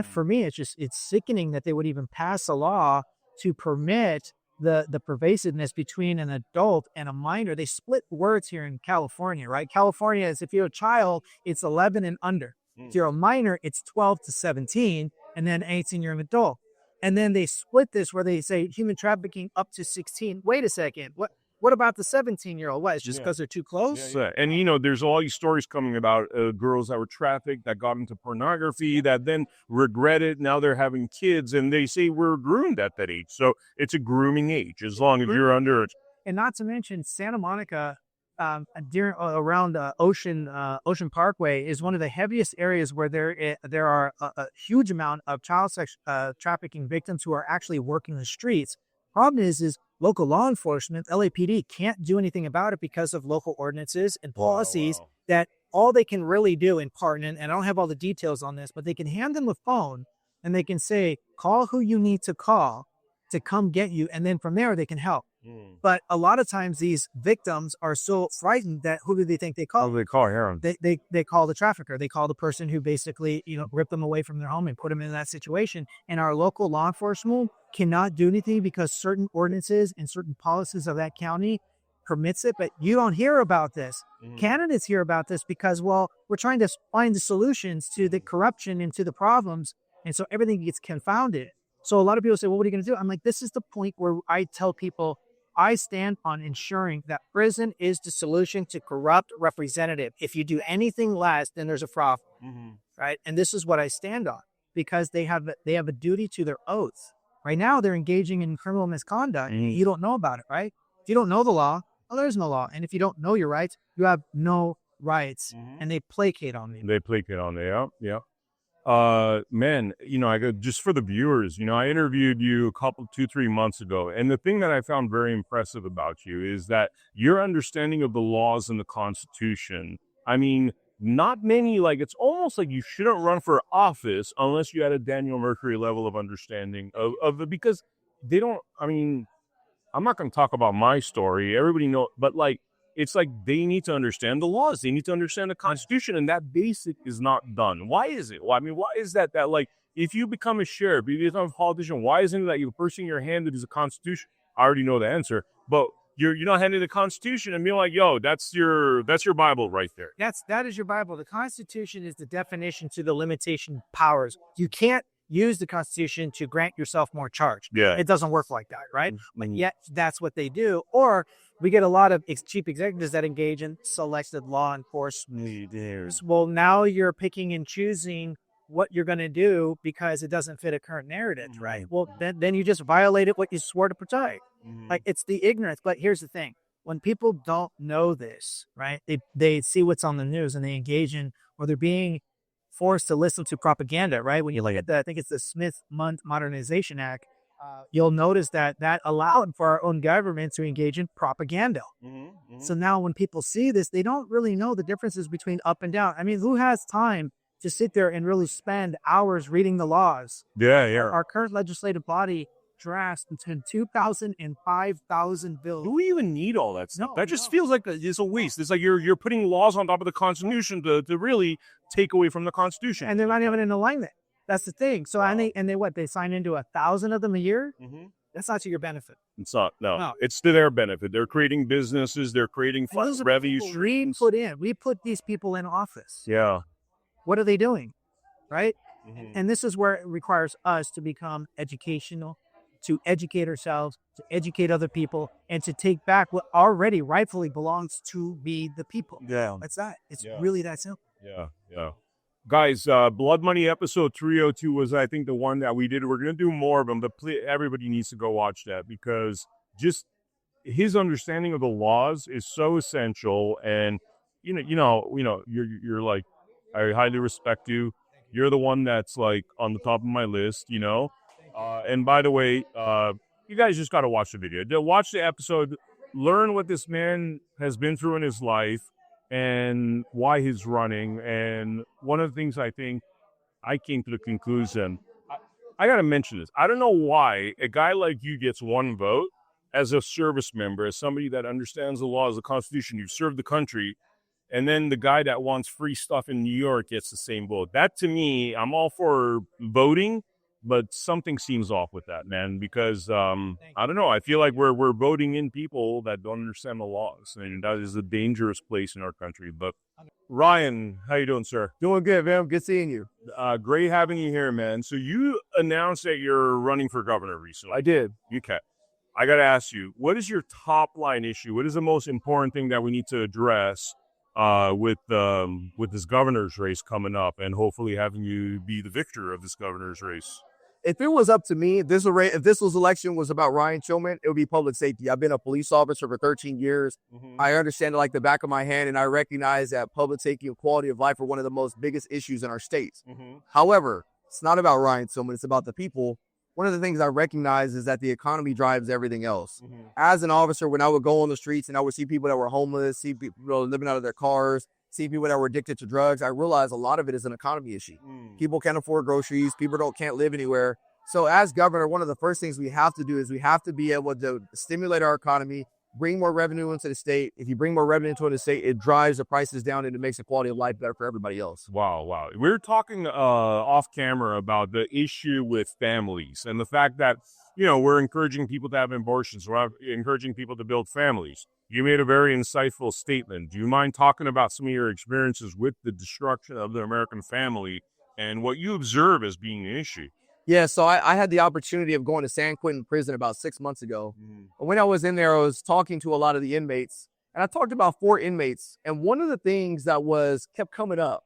For me, it's sickening that they would even pass a law to permit the pervasiveness between an adult and a minor. They split words here in California, right? California is, if you're a child, it's 11 and under. If you're a minor, it's 12 to 17, and then 18, you're an adult. And then they split this where they say human trafficking up to 16. Wait a second. What about the 17-year-old? What, it's just because they're too close? And, there's all these stories coming about girls that were trafficked, that got into pornography, that then regretted. Now they're having kids, and they say we're groomed at that age. So it's a grooming age, as long as you're under it. And not to mention Santa Monica, around Ocean Parkway is one of the heaviest areas where there are a huge amount of child sex trafficking victims who are actually working the streets. Problem is local law enforcement, LAPD, can't do anything about it because of local ordinances and policies that all they can really do in part, and I don't have all the details on this, but they can hand them a phone and they can say, call who you need to call to come get you. And then from there, they can help. But a lot of times these victims are so frightened that who do they think they call? They call Heron. They call the trafficker. They call the person who basically, ripped them away from their home and put them in that situation. And our local law enforcement cannot do anything because certain ordinances and certain policies of that county permits it. But you don't hear about this. Candidates hear about this because, we're trying to find the solutions to the corruption and to the problems. And so everything gets confounded. So a lot of people say, well, what are you going to do? I'm like, this is the point where I tell people, I stand on ensuring that prison is the solution to corrupt representative. If you do anything less, then there's a problem, right? And this is what I stand on, because they have a duty to their oaths. Right now, they're engaging in criminal misconduct. You don't know about it, right? If you don't know the law, well, there's no law. And if you don't know your rights, you have no rights. And they placate on you. They placate on you, yeah. Man, I go, just for the viewers, I interviewed you 2-3 months ago. And the thing that I found very impressive about you is that your understanding of the laws and the Constitution, not many, it's almost like you shouldn't run for office unless you had a Daniel Mercuri level of understanding of it, because they don't, I'm not going to talk about my story. Everybody knows, but it's like they need to understand the laws. They need to understand the Constitution, and that basic is not done. Why is it? Well, why is that if you become a sheriff, if you become a politician, why isn't it that the first thing you're handed is a Constitution? I already know the answer, but you're not handed the Constitution and being like, yo, that's your Bible right there. That is your Bible. The Constitution is the definition to the limitation powers. You can't use the Constitution to grant yourself more charge. Yeah. It doesn't work like that, right? But yet that's what they do. Or we get a lot of chief executives that engage in selected law enforcement. Well, now you're picking and choosing what you're going to do because it doesn't fit a current narrative, right? Well, then you just violated what you swore to protect. Like, it's the ignorance. But here's the thing. When people don't know this, right, they see what's on the news and they engage in, or they're being forced to listen to propaganda, right? When you look at I think it's the Smith-Mundt Modernization Act, you'll notice that allowed for our own government to engage in propaganda. So now when people see this, they don't really know the differences between up and down. I mean, who has time to sit there and really spend hours reading the laws? Our current legislative body drafts between 2,000 and 5,000 bills. Do we even need all that stuff? That just feels like it's a waste. It's like you're putting laws on top of the Constitution to really take away from the Constitution. And they're not even in alignment. That's the thing. So they sign into 1,000 of them a year. That's not to your benefit. It's not. No, it's to their benefit. They're creating businesses. They're creating revenue streams. We put these people in office. Yeah. What are they doing? Right. And this is where it requires us to become educational, to educate ourselves, to educate other people, and to take back what already rightfully belongs to be the people. Yeah. That's that. It's really that simple. Yeah. Guys, Blood Money episode 302 was, I think, the one that we did. We're going to do more of them, but everybody needs to go watch that because just his understanding of the laws is so essential. And, you're like, I highly respect you. You're the one that's like on the top of my list, and by the way, you guys just got to watch the video. Watch the episode, learn what this man has been through in his life and why he's running. And one of the things I think I came to the conclusion, I got to mention this. I don't know why a guy like you gets one vote as a service member, as somebody that understands the laws, the Constitution. You've served the country. And then the guy that wants free stuff in New York gets the same vote. That, to me, I'm all for voting, but something seems off with that, man, because I don't know. I feel like we're voting in people that don't understand the laws, and that is a dangerous place in our country. But Ryan, how you doing, sir? Doing good, man. Good seeing you. Great having you here, man. So you announced that you're running for governor recently. I did. Okay. I got to ask you, what is your top line issue? What is the most important thing that we need to address with this governor's race coming up, and hopefully having you be the victor of this governor's race? If it was up to me, if this election was about Ryan Tillman, it would be public safety. I've been a police officer for 13 years. I understand it like the back of my hand, and I recognize that public safety and quality of life are one of the most biggest issues in our states. However, it's not about Ryan Tillman. It's about the people. One of the things I recognize is that the economy drives everything else. As an officer, when I would go on the streets and I would see people that were homeless, see people living out of their cars, see people that were addicted to drugs, I realized a lot of it is an economy issue. People can't afford groceries. People can't live anywhere. So as governor, one of the first things we have to do is we have to be able to stimulate our economy, bring more revenue into the state. If you bring more revenue into the state, it drives the prices down and it makes the quality of life better for everybody else. Wow. We're talking off camera about the issue with families and the fact that, we're encouraging people to have abortions. We're encouraging people to build families. You made a very insightful statement. Do you mind talking about some of your experiences with the destruction of the American family and what you observe as being an issue? Yeah, so I had the opportunity of going to San Quentin prison about 6 months ago. When I was in there, I was talking to a lot of the inmates, and I talked about 4 inmates. And one of the things that kept coming up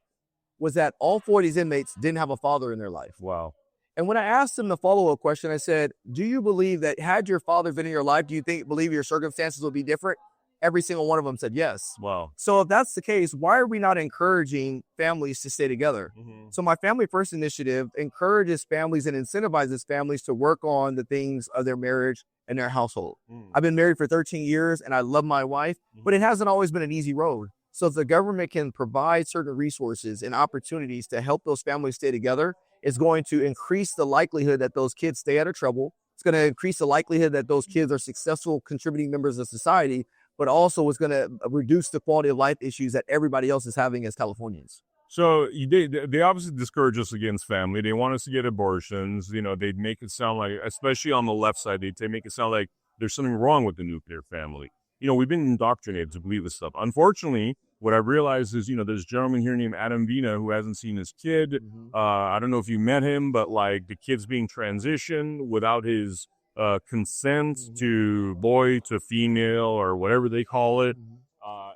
was that all 4 of these inmates didn't have a father in their life. Wow. And when I asked them the follow-up question, I said, do you believe that had your father been in your life, do you believe your circumstances would be different? Every single one of them said yes. Wow. So if that's the case, why are we not encouraging families to stay together? So my Family First initiative encourages families and incentivizes families to work on the things of their marriage and their household. I've been married for 13 years and I love my wife, but it hasn't always been an easy road. So if the government can provide certain resources and opportunities to help those families stay together, it's going to increase the likelihood that those kids stay out of trouble. It's going to increase the likelihood that those kids are successful contributing members of society, but also it's going to reduce the quality of life issues that everybody else is having as Californians. So they obviously discourage us against family. They want us to get abortions. They'd make it sound like, especially on the left side, they'd make it sound like there's something wrong with the nuclear family. We've been indoctrinated to believe this stuff. Unfortunately, what I realized is, there's a gentleman here named Adam Vina who hasn't seen his kid. I don't know if you met him, but like the kid's being transitioned without his consent to boy to female or whatever they call it,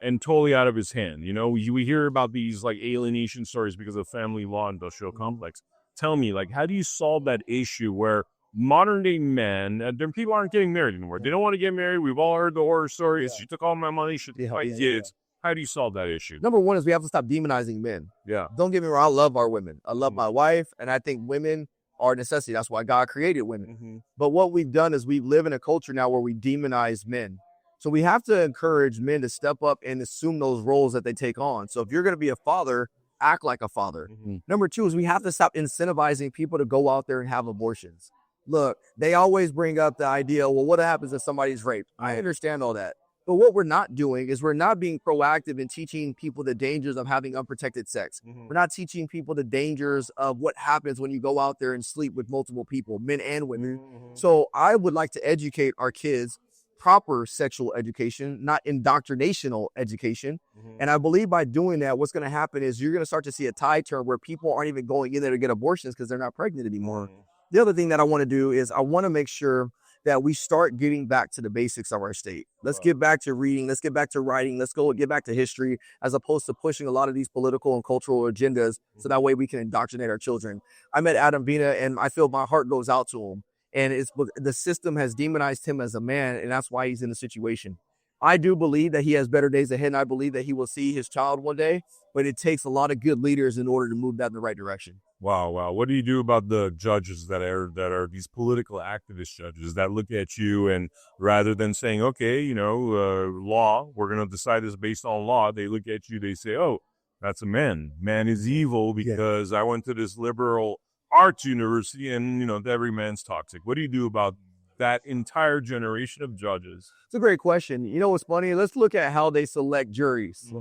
and totally out of his hand. You know, we hear about these like alienation stories because of family law industrial complex. Tell me, like, how do you solve that issue where modern day men, people aren't getting married anymore? They don't want to get married. We've all heard the horror stories. She took all my money. She took my kids. How do you solve that issue? Number one is we have to stop demonizing men. Yeah. Don't get me wrong. I love our women. I love my wife, and I think women are a necessity. That's why God created women. But what we've done is we live in a culture now where we demonize men. So we have to encourage men to step up and assume those roles that they take on. So if you're going to be a father, act like a father. Number two is we have to stop incentivizing people to go out there and have abortions. Look, they always bring up the idea, well, what happens if somebody's raped? I understand all that. But what we're not doing is we're not being proactive in teaching people the dangers of having unprotected sex. We're not teaching people the dangers of what happens when you go out there and sleep with multiple people, men and women. So I would like to educate our kids proper sexual education, not indoctrinational education. And I believe by doing that, what's going to happen is you're going to start to see a tide turn where people aren't even going in there to get abortions because they're not pregnant anymore. The other thing that I want to do is I want to make sure that we start getting back to the basics of our state. Let's get back to reading. Let's get back to writing. Let's get back to history, as opposed to pushing a lot of these political and cultural agendas. So that way we can indoctrinate our children. I met Adam Vina and I feel my heart goes out to him. And the system has demonized him as a man, and that's why he's in the situation. I do believe that he has better days ahead, and I believe that he will see his child one day, but it takes a lot of good leaders in order to move that in the right direction. Wow. What do you do about the judges that are these political activist judges that look at you and rather than saying, okay, law, we're going to decide this based on law, they look at you, they say, oh, that's a man. Man is evil because I went to this liberal arts university and, every man's toxic. What do you do about that entire generation of judges? It's a great question. You know what's funny? Let's look at how they select juries.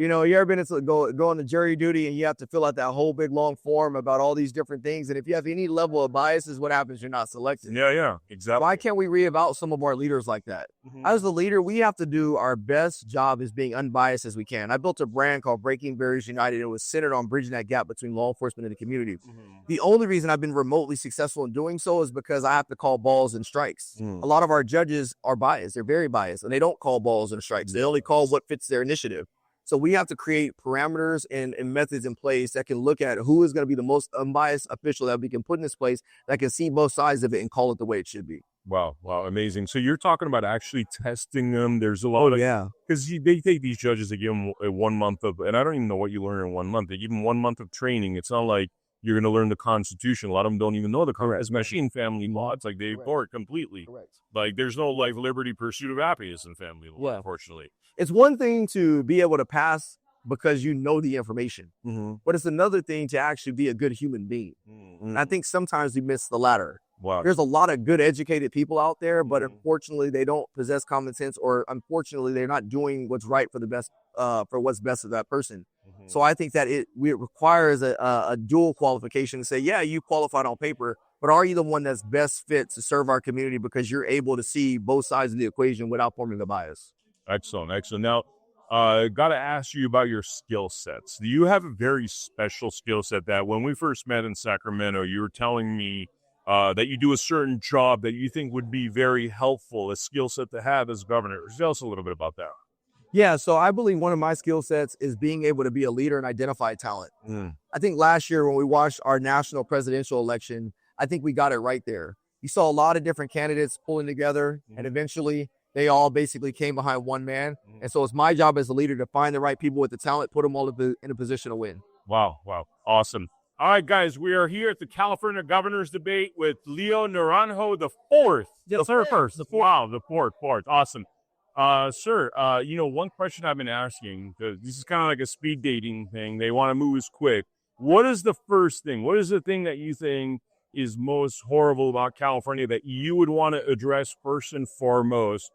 You ever been to go on the jury duty and you have to fill out that whole big long form about all these different things. And if you have any level of biases, what happens? You're not selected. Yeah, exactly. Why can't we reevaluate some of our leaders like that? As a leader, we have to do our best job as being unbiased as we can. I built a brand called Breaking Barriers United. It was centered on bridging that gap between law enforcement and the community. The only reason I've been remotely successful in doing so is because I have to call balls and strikes. A lot of our judges are biased. They're very biased, and they don't call balls and strikes. They only call what fits their initiative. So we have to create parameters and methods in place that can look at who is going to be the most unbiased official that we can put in this place that can see both sides of it and call it the way it should be. Wow, amazing. So you're talking about actually testing them. There's a lot because they take these judges, they give them 1 month of, and I don't even know what you learn in 1 month. They give them 1 month of training. It's not like you're going to learn the Constitution. A lot of them don't even know the Constitution, especially in family law. It's like they ignore it completely. Like there's no life, liberty, pursuit of happiness in family law, unfortunately. It's one thing to be able to pass because you know the information, but it's another thing to actually be a good human being. And I think sometimes we miss the latter. Wow. There's a lot of good educated people out there, but unfortunately they don't possess common sense, or unfortunately they're not doing what's right for the best, for what's best of that person. So I think that it requires a dual qualification to say, yeah, you qualified on paper, but are you the one that's best fit to serve our community because you're able to see both sides of the equation without forming a bias? Excellent. Now, got to ask you about your skill sets. Do you have a very special skill set that when we first met in Sacramento, you were telling me that you do a certain job that you think would be very helpful, a skill set to have as governor? Tell us a little bit about that. Yeah, so I believe one of my skill sets is being able to be a leader and identify talent. I think last year when we watched our national presidential election, I think we got it right there. You saw a lot of different candidates pulling together, and eventually they all basically came behind one man. And so it's my job as a leader to find the right people with the talent, put them all in a position to win. Wow. Awesome. All right, guys, we are here at the California Governor's Debate with Leo Naranjo, the fourth. Yes, sir. The fourth. Wow, the fourth. Awesome. Sir, one question I've been asking, because this is kind of like a speed dating thing. They want to move as quick. What is the first thing? What is the thing that you think is most horrible about California that you would want to address first and foremost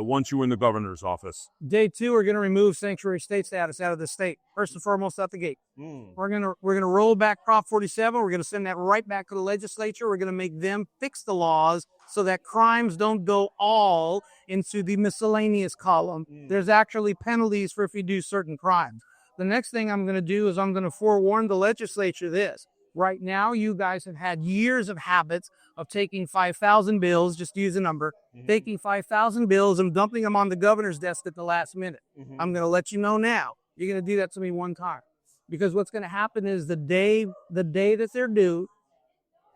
once you were in the governor's office? Day 2, we're going to remove sanctuary state status out of the state. First and foremost, out the gate. We're gonna roll back Prop 47. We're gonna send that right back to the legislature. We're gonna make them fix the laws so that crimes don't go all into the miscellaneous column. There's actually penalties for if you do certain crimes. The next thing I'm gonna do is I'm gonna forewarn the legislature this. Right now, you guys have had years of habits of taking 5,000 bills, just use a number, taking 5,000 bills and dumping them on the governor's desk at the last minute. I'm going to let you know now. You're going to do that to me one time. Because what's going to happen is the day that they're due,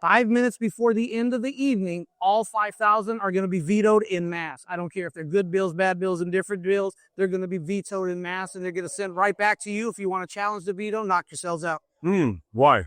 5 minutes before the end of the evening, all 5,000 are going to be vetoed in mass. I don't care if they're good bills, bad bills, indifferent bills. They're going to be vetoed in mass, and they're going to send right back to you. If you want to challenge the veto, knock yourselves out. Why?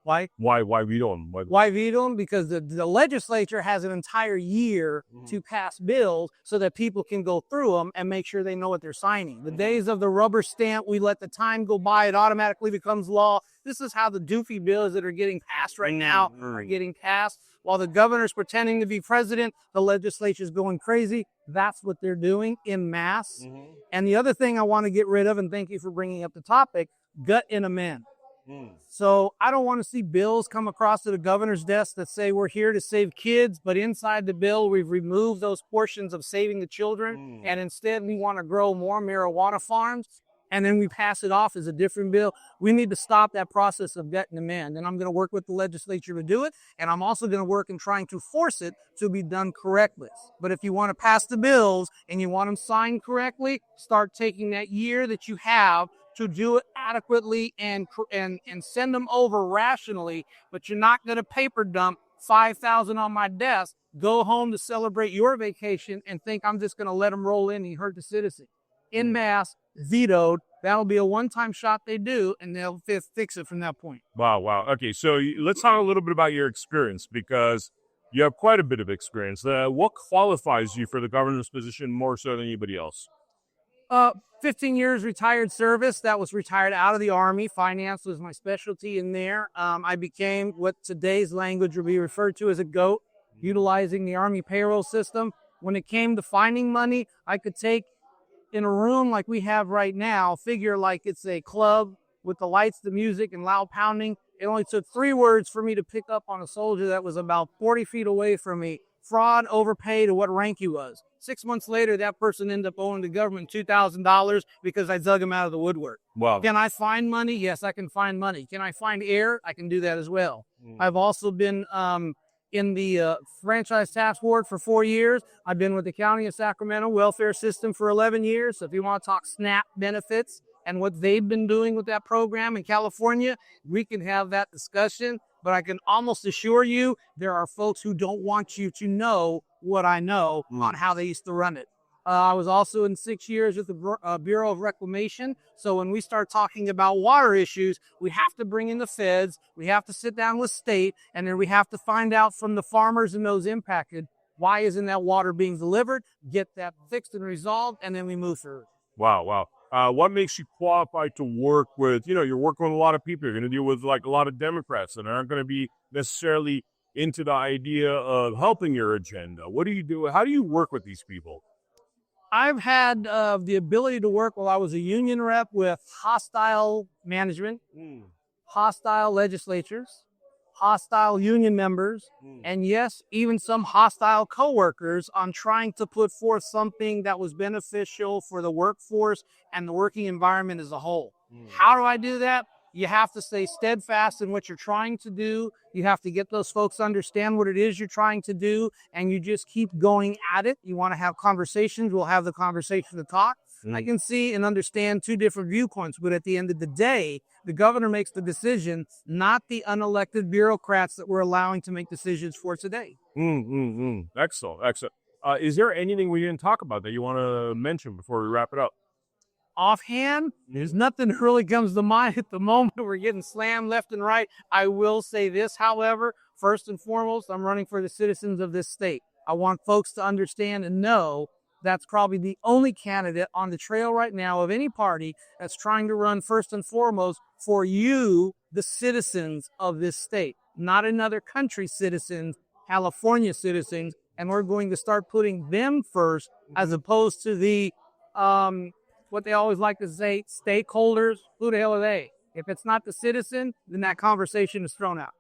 Why? Why veto them? Why veto them? Because the legislature has an entire year to pass bills so that people can go through them and make sure they know what they're signing. The days of the rubber stamp, we let the time go by, it automatically becomes law. This is how the doofy bills that are getting passed right now are getting passed. While the governor's pretending to be president, the legislature's going crazy. That's what they're doing in mass. And the other thing I want to get rid of, and thank you for bringing up the topic, gut and amend. So I don't want to see bills come across to the governor's desk that say we're here to save kids, but inside the bill we've removed those portions of saving the children, and instead we want to grow more marijuana farms, and then we pass it off as a different bill. We need to stop that process of gut and amend, and I'm going to work with the legislature to do it, and I'm also going to work in trying to force it to be done correctly. But if you want to pass the bills and you want them signed correctly, start taking that year that you have to do it adequately and send them over rationally, but you're not going to paper dump 5,000 on my desk, go home to celebrate your vacation, and think I'm just going to let them roll in and hurt the citizen. In mass, vetoed. That'll be a one-time shot they do, and they'll fix it from that point. Wow. Okay, so let's talk a little bit about your experience, because you have quite a bit of experience. What qualifies you for the governor's position more so than anybody else? 15 years retired service. That was retired out of the Army. Finance was my specialty in there. I became what today's language would be referred to as a GOAT, utilizing the Army payroll system. When it came to finding money, I could take in a room like we have right now, figure like it's a club with the lights, the music, and loud pounding. It only took 3 words for me to pick up on a soldier that was about 40 feet away from me. Fraud, overpaid, or what rank he was. 6 months later, that person ended up owing the government $2,000 because I dug him out of the woodwork. Wow. Can I find money? Yes, I can find money. Can I find air? I can do that as well. I've also been in the franchise task board for 4 years. I've been with the County of Sacramento welfare system for 11 years. So if you want to talk SNAP benefits and what they've been doing with that program in California, we can have that discussion. But I can almost assure you there are folks who don't want you to know what I know on how they used to run it. I was also in 6 years with the Bureau of Reclamation. So when we start talking about water issues, we have to bring in the feds, we have to sit down with state, and then we have to find out from the farmers and those impacted, why isn't that water being delivered, get that fixed and resolved, and then we move through. Wow. What makes you qualified to work with, you're working with a lot of people. You're going to deal with like a lot of Democrats that aren't going to be necessarily into the idea of helping your agenda. What do you do? How do you work with these people? I've had the ability to work while I was a union rep with hostile management, hostile legislatures, hostile union members, and yes, even some hostile coworkers on trying to put forth something that was beneficial for the workforce and the working environment as a whole. How do I do that? You have to stay steadfast in what you're trying to do. You have to get those folks to understand what it is you're trying to do, and you just keep going at it. You want to have conversations, we'll have the conversation to talk. I can see and understand 2 different viewpoints, but at the end of the day, the governor makes the decision, not the unelected bureaucrats that we're allowing to make decisions for today. Excellent. Is there anything we didn't talk about that you want to mention before we wrap it up? Offhand, there's nothing that really comes to mind at the moment. We're getting slammed left and right. I will say this, however, first and foremost, I'm running for the citizens of this state. I want folks to understand and know that's probably the only candidate on the trail right now of any party that's trying to run first and foremost for you, the citizens of this state, not another country's citizens, California citizens, and we're going to start putting them first as opposed to the what they always like to say, stakeholders. Who the hell are they? If it's not the citizen, then that conversation is thrown out.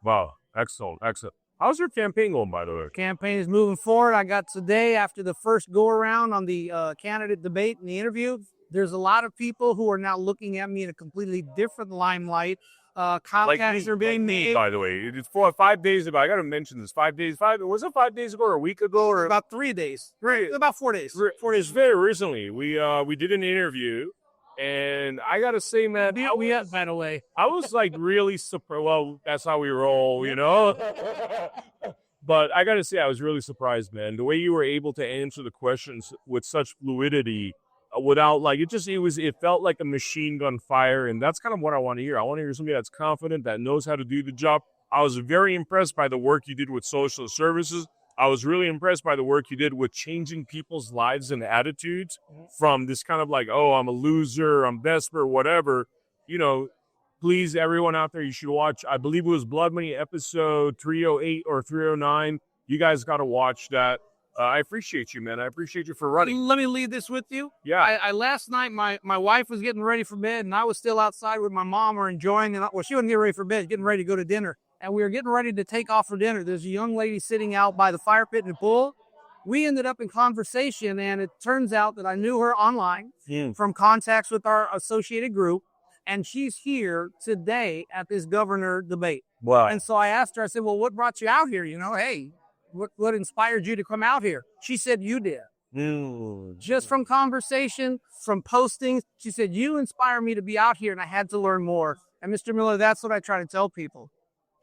Wow, excellent. How's your campaign going, by the way? Campaign is moving forward. I got today, after the first go-around on the candidate debate and the interview, there's a lot of people who are now looking at me in a completely different limelight Comcast are being made. By the way, it's 5 days ago. I got to mention this. 5 days. Was it 5 days ago or a week ago or About 3 days. Right. About 4 days. 4 days? Very recently, we did an interview, and I got to say, man, We have, by the way. I was like really surprised. Well, that's how we roll, you know. But I got to say, I was really surprised, man. The way you were able to answer the questions with such fluidity, without like it felt like a machine gun fire, and that's kind of what I want to hear. I want to hear somebody that's confident, that knows how to do the job. I was very impressed by the work you did with social services. I was really impressed by the work you did with changing people's lives and attitudes from this kind of like, oh, I'm a loser, I'm desperate, whatever. You know, please, everyone out there, you should watch. I believe it was Blood Money episode 308 or 309. You guys got to watch that. I appreciate you, man. I appreciate you for running. Let me leave this with you. Yeah. I last night, my wife was getting ready for bed, and I was still outside with my mom. We're enjoying it. Well, she wasn't getting ready for bed, getting ready to go to dinner. And we were getting ready to take off for dinner. There's a young lady sitting out by the fire pit in the pool. We ended up in conversation, and it turns out that I knew her online from contacts with our associated group. And she's here today at this governor debate. Wow. And so I asked her, I said, well, what brought you out here? You know, hey, what inspired you to come out here? She said, you did. Just from conversation, from postings, she said, you inspired me to be out here, and I had to learn more. And Mr. Miller, that's what I try to tell people.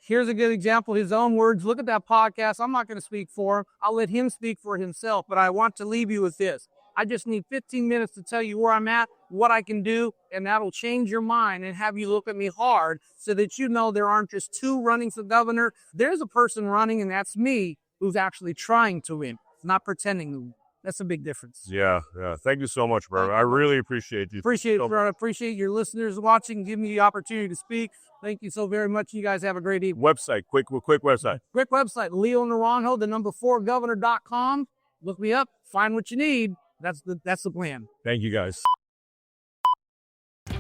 Here's a good example, his own words. Look at that podcast. I'm not going to speak for him. I'll let him speak for himself, but I want to leave you with this. I just need 15 minutes to tell you where I'm at, what I can do, and that'll change your mind and have you look at me hard so that you know there aren't just two running for governor. There's a person running, and that's me, who's actually trying to win, not pretending to win. That's a big difference. Yeah. Thank you so much, bro. I really appreciate you. Appreciate it, bro. Appreciate your listeners watching, giving me the opportunity to speak. Thank you so very much. You guys have a great evening. Website, quick website. Quick website, Leo Naranjo, the number 4governor.com. Look me up, find what you need. That's the plan. Thank you, guys.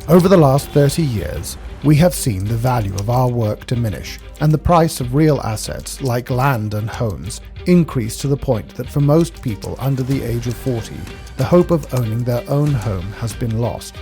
Over the last 30 years, we have seen the value of our work diminish and the price of real assets like land and homes increase to the point that for most people under the age of 40, the hope of owning their own home has been lost.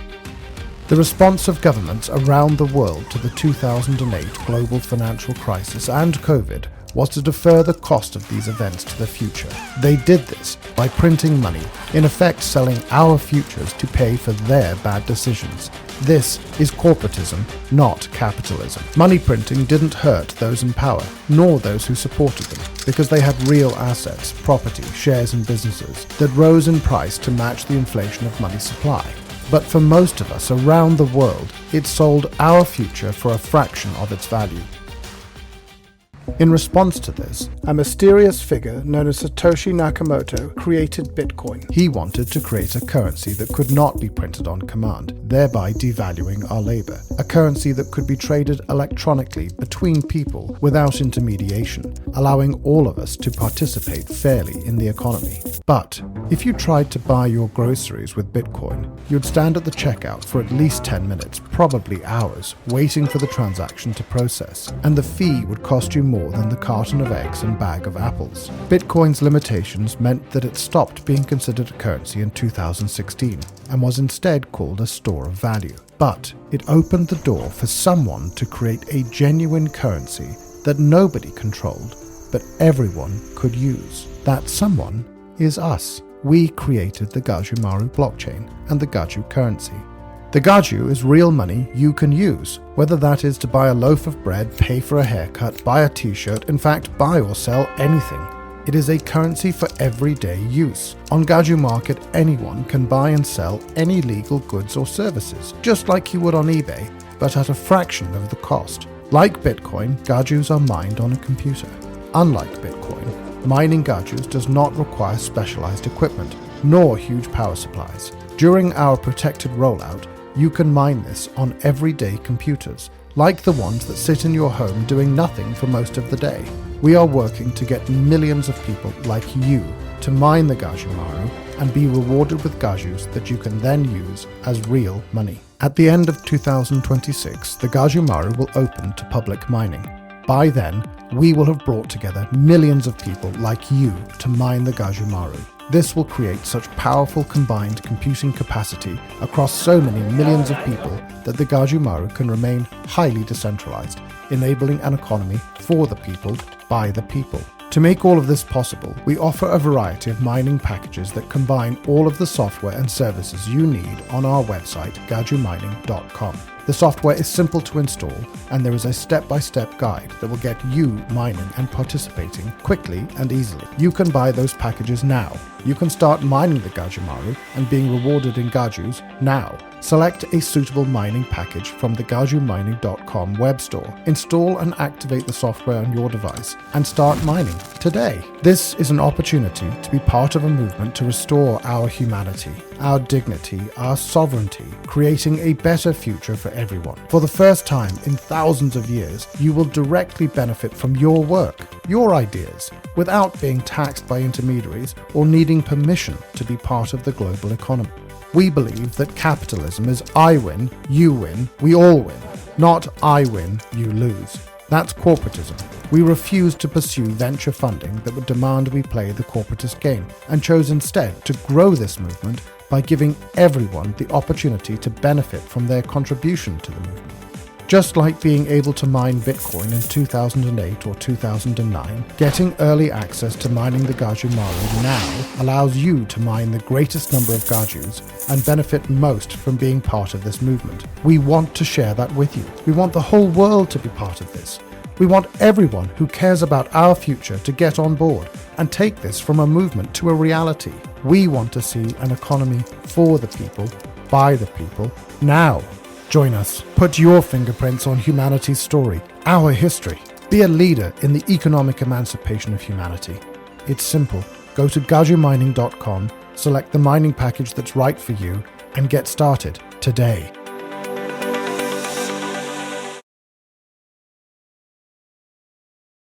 The response of governments around the world to the 2008 global financial crisis and COVID was to defer the cost of these events to the future. They did this by printing money, in effect selling our futures to pay for their bad decisions. This is corporatism, not capitalism. Money printing didn't hurt those in power, nor those who supported them, because they had real assets, property, shares and businesses that rose in price to match the inflation of money supply. But for most of us around the world, it sold our future for a fraction of its value. In response to this, a mysterious figure known as Satoshi Nakamoto created Bitcoin. He wanted to create a currency that could not be printed on command, thereby devaluing our labor. A currency that could be traded electronically between people without intermediation, allowing all of us to participate fairly in the economy. But if you tried to buy your groceries with Bitcoin, you'd stand at the checkout for at least 10 minutes, probably hours, waiting for the transaction to process, and the fee would cost you more than the carton of eggs and bag of apples. Bitcoin's limitations meant that it stopped being considered a currency in 2016 and was instead called a store of value. But it opened the door for someone to create a genuine currency that nobody controlled, but everyone could use. That someone is us. We created the Gajumaru blockchain and the Gaju currency. The Gaju is real money you can use, whether that is to buy a loaf of bread, pay for a haircut, buy a t-shirt, in fact buy or sell anything. It is a currency for everyday use. On Gaju Market, anyone can buy and sell any legal goods or services, just like you would on eBay, but at a fraction of the cost. Like Bitcoin, Gajus are mined on a computer. Unlike Bitcoin, mining Gajus does not require specialized equipment, nor huge power supplies. During our protected rollout, you can mine this on everyday computers, like the ones that sit in your home doing nothing for most of the day. We are working to get millions of people like you to mine the Gajumaru and be rewarded with Gajus that you can then use as real money. At the end of 2026, the Gajumaru will open to public mining. By then, we will have brought together millions of people like you to mine the Gajumaru. This will create such powerful combined computing capacity across so many millions of people that the Gajumaru can remain highly decentralized, enabling an economy for the people, by the people. To make all of this possible, we offer a variety of mining packages that combine all of the software and services you need on our website, gajumining.com. The software is simple to install, and there is a step-by-step guide that will get you mining and participating quickly and easily. You can buy those packages now. You can start mining the Gajumaru and being rewarded in Gajus now. Select a suitable mining package from the gajumining.com web store. Install and activate the software on your device and start mining today. This is an opportunity to be part of a movement to restore our humanity, our dignity, our sovereignty, creating a better future for everyone. For the first time in thousands of years, you will directly benefit from your work, your ideas, without being taxed by intermediaries or needing permission to be part of the global economy. We believe that capitalism is I win, you win, we all win, not I win, you lose. That's corporatism. We refuse to pursue venture funding that would demand we play the corporatist game, and chose instead to grow this movement by giving everyone the opportunity to benefit from their contribution to the movement. Just like being able to mine Bitcoin in 2008 or 2009, getting early access to mining the Gajumaru now allows you to mine the greatest number of Gajus and benefit most from being part of this movement. We want to share that with you. We want the whole world to be part of this. We want everyone who cares about our future to get on board and take this from a movement to a reality. We want to see an economy for the people, by the people, now. Join us. Put your fingerprints on humanity's story, our history. Be a leader in the economic emancipation of humanity. It's simple. Go to gajumining.com, select the mining package that's right for you, and get started today.